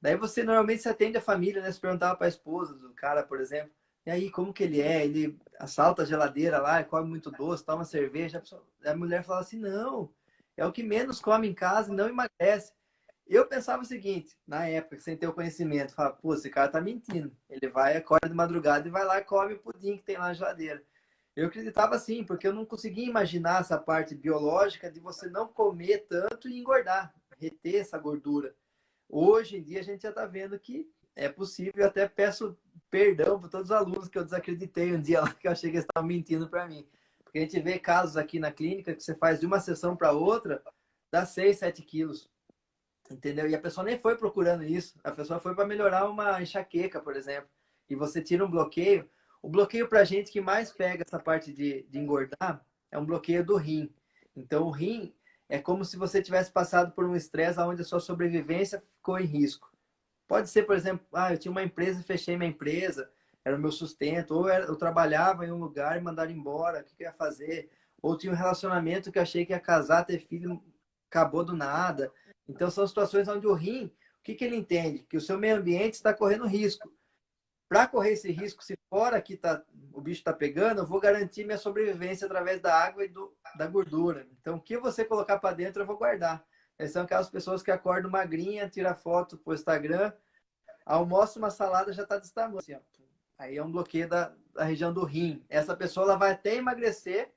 Daí você normalmente se atende a família, né? Se perguntava para a esposa do cara, por exemplo, e aí, como que ele é? Ele assalta a geladeira lá, come muito doce, toma cerveja. A mulher falava assim, não, é o que menos come em casa e não emagrece. Eu pensava o seguinte, na época, sem ter o conhecimento, falava, pô, esse cara tá mentindo. Ele vai, acorda de madrugada e vai lá e come o pudim que tem lá na geladeira. Eu acreditava assim, porque eu não conseguia imaginar essa parte biológica de você não comer tanto e engordar, reter essa gordura. Hoje em dia a gente já está vendo que é possível. Eu até peço perdão para todos os alunos que eu desacreditei um dia lá, que eu achei que eles estavam mentindo para mim. Porque a gente vê casos aqui na clínica que você faz de uma sessão para outra, dá 6, 7 quilos. Entendeu? E a pessoa nem foi procurando isso. A pessoa foi para melhorar uma enxaqueca, por exemplo. E você tira um bloqueio. O bloqueio para a gente que mais pega essa parte de engordar é um bloqueio do rim. Então, o rim é como se você tivesse passado por um estresse onde a sua sobrevivência ficou em risco. Pode ser, por exemplo, eu tinha uma empresa e fechei minha empresa, era o meu sustento, ou eu trabalhava em um lugar e mandaram embora, o que eu ia fazer? Ou tinha um relacionamento que eu achei que ia casar, ter filho, acabou do nada. Então, são situações onde o rim, o que ele entende? Que o seu meio ambiente está correndo risco. Para correr esse risco, se fora que o bicho está pegando, eu vou garantir minha sobrevivência através da água e da gordura. Então, o que você colocar para dentro, eu vou guardar. Eles são aquelas pessoas que acordam magrinha, tira foto pro Instagram, almoça uma salada já está desse tamanho. Assim, ó. Aí é um bloqueio da região do rim. Essa pessoa ela vai até emagrecer,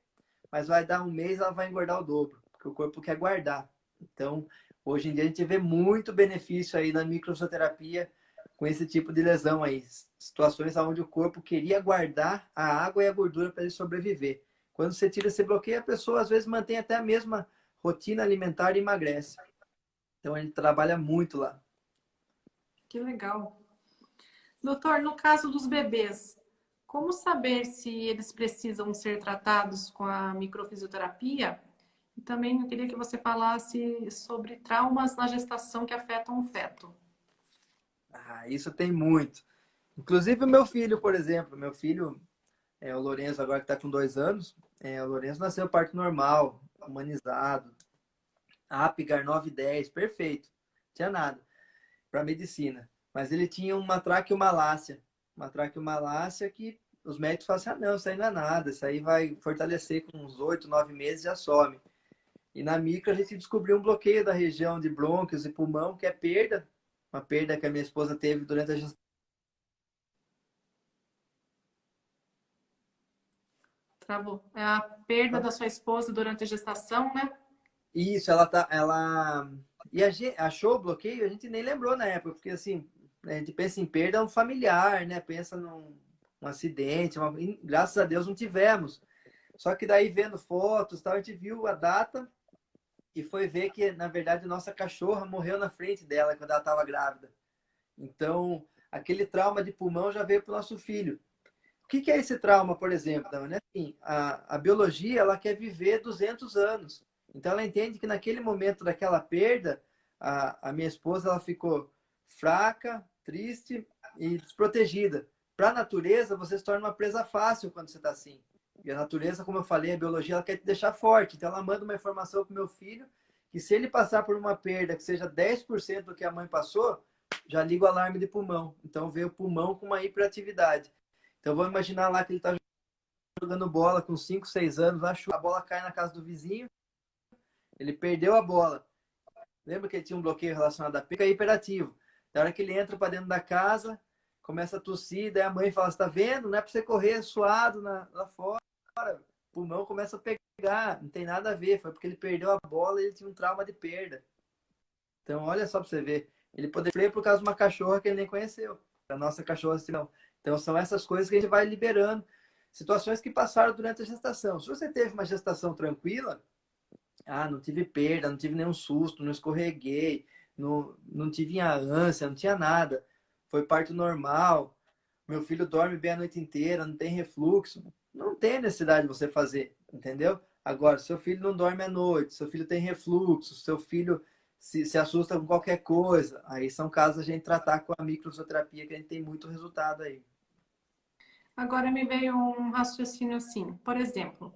mas vai dar um mês ela vai engordar o dobro, porque o corpo quer guardar. Então, hoje em dia a gente vê muito benefício aí na microfisioterapia com esse tipo de lesão aí. Situações onde o corpo queria guardar a água e a gordura para ele sobreviver. Quando você tira esse bloqueio, a pessoa às vezes mantém até a mesma rotina alimentar e emagrece. Então a gente trabalha muito lá. Que legal. Doutor, no caso dos bebês, como saber se eles precisam ser tratados com a microfisioterapia? E também eu queria que você falasse sobre traumas na gestação que afetam o feto. Ah, isso tem muito. Inclusive o meu filho, por exemplo, meu filho, o Lourenço, agora que está com 2 anos, o Lourenço nasceu parto normal, humanizado, Apgar 910, perfeito, não tinha nada para medicina. Mas ele tinha uma traqueomalácia que os médicos falam assim, ah, não, isso aí não é nada, isso aí vai fortalecer com uns 8, 9 meses e já some. E na micro a gente descobriu um bloqueio da região de brônquios e pulmão, que é perda, uma perda que a minha esposa teve durante a gestação. Travou. É a perda da sua esposa durante a gestação, né? Isso, e a gente achou o bloqueio, a gente nem lembrou na época, porque assim, a gente pensa em perda um familiar, né? Pensa num um acidente, graças a Deus não tivemos. Só que daí vendo fotos, tal, a gente viu a data e foi ver que, na verdade, nossa cachorra morreu na frente dela quando ela estava grávida. Então, aquele trauma de pulmão já veio para o nosso filho. O que é esse trauma, por exemplo? Então, né? Assim, a biologia ela quer viver 200 anos. Então, ela entende que naquele momento daquela perda, a minha esposa ela ficou fraca, triste e desprotegida. Para a natureza, você se torna uma presa fácil quando você está assim. E a natureza, como eu falei, a biologia ela quer te deixar forte. Então, ela manda uma informação para o meu filho que se ele passar por uma perda que seja 10% do que a mãe passou, já liga o alarme de pulmão. Então, veio o pulmão com uma hiperatividade. Então vamos imaginar lá que ele está jogando bola com 5, 6 anos, a bola cai na casa do vizinho, ele perdeu a bola. Lembra que ele tinha um bloqueio relacionado a pica e hiperativo. Da hora que ele entra para dentro da casa, começa a tossir, daí a mãe fala, você tá vendo? Não é para você correr suado lá fora. O pulmão começa a pegar, não tem nada a ver, foi porque ele perdeu a bola e ele tinha um trauma de perda. Então olha só para você ver, ele poderia sofrer por causa de uma cachorra que ele nem conheceu. A nossa cachorra assim, não. Então são essas coisas que a gente vai liberando. Situações que passaram durante a gestação. Se você teve uma gestação tranquila, não tive perda, não tive nenhum susto, não escorreguei, não tive ânsia, não tinha nada. Foi parto normal. Meu filho dorme bem a noite inteira, não tem refluxo. Não tem necessidade de você fazer, entendeu? Agora, seu filho não dorme à noite, seu filho tem refluxo, seu filho se assusta com qualquer coisa, aí são casos a gente tratar com a microfisioterapia, que a gente tem muito resultado aí. Agora me veio um raciocínio assim. Por exemplo,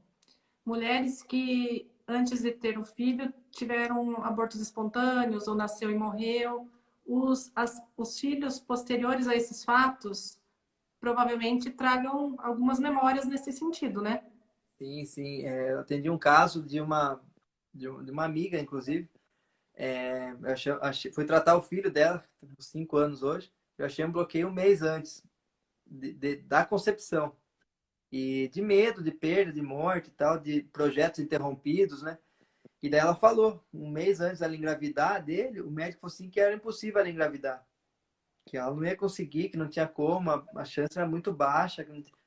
mulheres que antes de ter o filho tiveram abortos espontâneos ou nasceu e morreu. Os filhos posteriores a esses fatos provavelmente tragam algumas memórias nesse sentido, né? Sim, sim. Eu atendi um caso de uma amiga, inclusive. Fui tratar o filho dela, com 5 anos hoje. Eu achei um bloqueio um mês antes da concepção. E de medo, de perda, de morte e tal, de projetos interrompidos, né? E daí ela falou, um mês antes dela engravidar dele, o médico falou assim que era impossível ela engravidar. Que ela não ia conseguir, que não tinha como, a chance era muito baixa.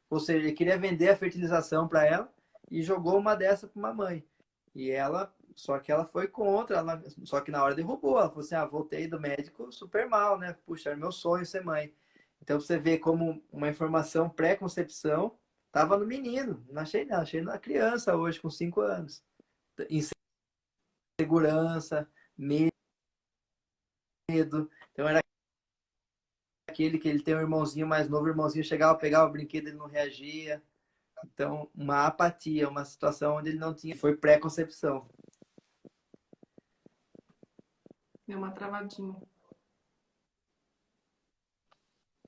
Ou seja, ele queria vender a fertilização para ela e jogou uma dessa para uma mãe. E ela, só que ela foi contra, só que na hora derrubou. Ela falou assim: voltei do médico super mal, né? Puxa, era meu sonho ser mãe. Então você vê como uma informação pré-concepção estava no menino, não achei não, achei na criança hoje, com 5 anos. Insegurança, medo. Então era aquele que ele tem um irmãozinho mais novo, o irmãozinho chegava, pegava o brinquedo, ele não reagia. Então, uma apatia, uma situação onde ele não tinha, foi pré-concepção. Deu uma travadinha.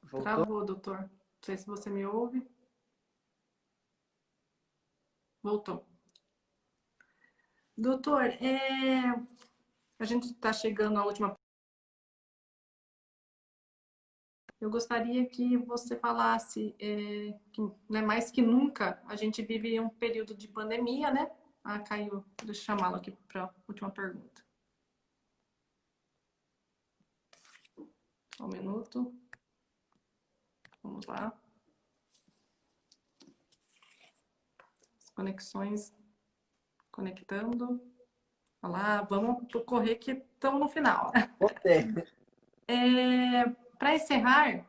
Voltou? Travou, doutor. Não sei se você me ouve. Voltou. Doutor, A gente está chegando à última. Eu gostaria que você falasse que, né, mais que nunca, a gente vive um período de pandemia, né? Ah, caiu. Deixa eu chamá-lo aqui para a última pergunta. Um minuto. Vamos lá. As conexões conectando. Olha lá, vamos correr que estamos no final. Para encerrar,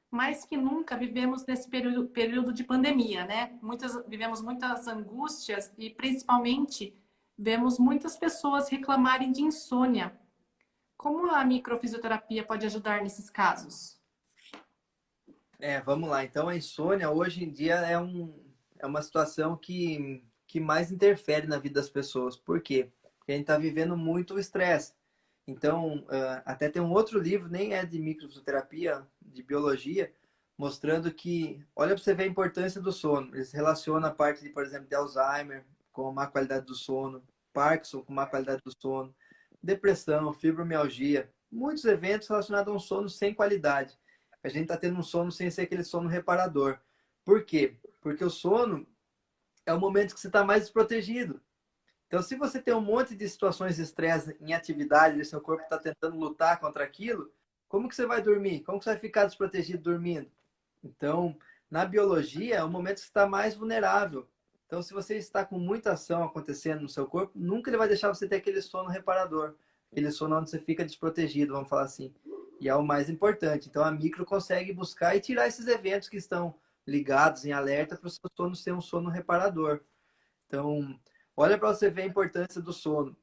mais que nunca vivemos nesse período de pandemia, né? Vivemos muitas angústias e, principalmente, vemos muitas pessoas reclamarem de insônia. Como a microfisioterapia pode ajudar nesses casos? Vamos lá. Então, a insônia hoje em dia é uma situação que mais interfere na vida das pessoas. Por quê? Porque a gente está vivendo muito o estresse. Então, até tem um outro livro, nem é de microfisioterapia, de biologia, mostrando que, olha para você ver a importância do sono. Eles relacionam a parte, por exemplo, de Alzheimer com má qualidade do sono, Parkinson com má qualidade do sono, depressão, fibromialgia, muitos eventos relacionados a um sono sem qualidade. A gente está tendo um sono sem ser aquele sono reparador. Por quê? Porque o sono é o momento que você está mais desprotegido. Então, se você tem um monte de situações de estresse em atividade, e seu corpo está tentando lutar contra aquilo, como que você vai dormir? Como que você vai ficar desprotegido dormindo? Então, na biologia, é o momento que você está mais vulnerável. Então, se você está com muita ação acontecendo no seu corpo, nunca ele vai deixar você ter aquele sono reparador. Aquele sono onde você fica desprotegido, vamos falar assim. E é o mais importante. Então, a micro consegue buscar e tirar esses eventos que estão ligados em alerta para o seu sono ser um sono reparador. Então, olha para você ver a importância do sono.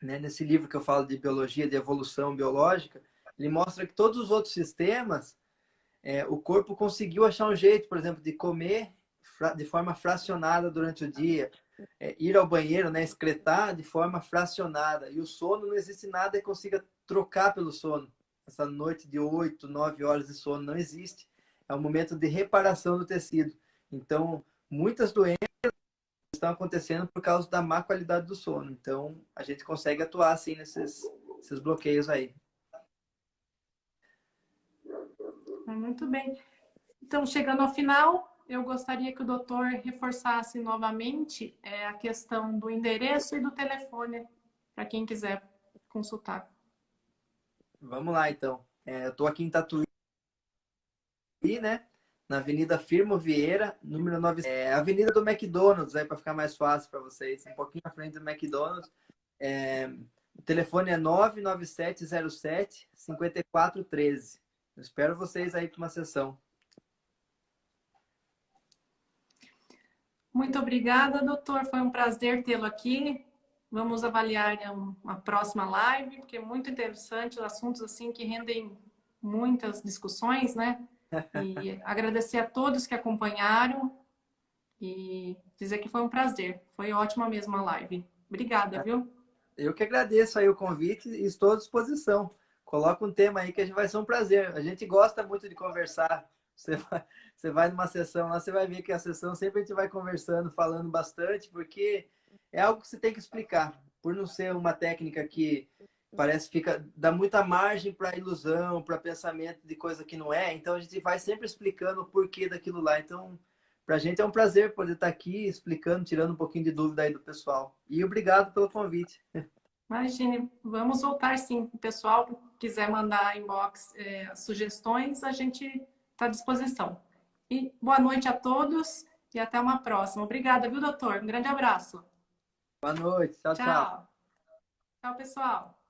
Né? Nesse livro que eu falo de biologia, de evolução biológica, ele mostra que todos os outros sistemas, o corpo conseguiu achar um jeito, por exemplo, de comer de forma fracionada durante o dia, ir ao banheiro, né, excretar de forma fracionada. E o sono, não existe nada que consiga trocar pelo sono. Essa noite de 8, 9 horas de sono não existe. É um momento de reparação do tecido. Então, muitas doenças estão acontecendo por causa da má qualidade do sono. Então, a gente consegue atuar assim nesses bloqueios aí. Muito bem. Então, chegando ao final, eu gostaria que o doutor reforçasse novamente a questão do endereço e do telefone para quem quiser consultar. Vamos lá, então. Eu estou aqui em Tatuí, né? Na Avenida Firmo Vieira, número 9. Avenida do McDonald's, para ficar mais fácil para vocês. Um pouquinho à frente do McDonald's. O telefone é 99707-5413. Eu espero vocês aí para uma sessão. Muito obrigada, doutor. Foi um prazer tê-lo aqui. Vamos avaliar uma próxima live, porque é muito interessante, assuntos assim que rendem muitas discussões, né? E agradecer a todos que acompanharam e dizer que foi um prazer. Foi ótima mesmo a live. Obrigada, viu? Eu que agradeço aí o convite e estou à disposição. Coloca um tema aí que vai ser um prazer. A gente gosta muito de conversar. Você vai numa sessão lá, você vai ver que a sessão sempre a gente vai conversando, falando bastante, porque é algo que você tem que explicar. Por não ser uma técnica que parece dá muita margem para ilusão, para pensamento de coisa que não é. Então a gente vai sempre explicando o porquê daquilo lá. Então, para a gente é um prazer poder estar aqui explicando, tirando um pouquinho de dúvida aí do pessoal. E obrigado pelo convite. Imagine, vamos voltar sim. O pessoal quiser mandar inbox sugestões, a gente está à disposição. E boa noite a todos e até uma próxima. Obrigada, viu, doutor? Um grande abraço. Boa noite. Tchau, tchau. Tchau. Tchau, pessoal.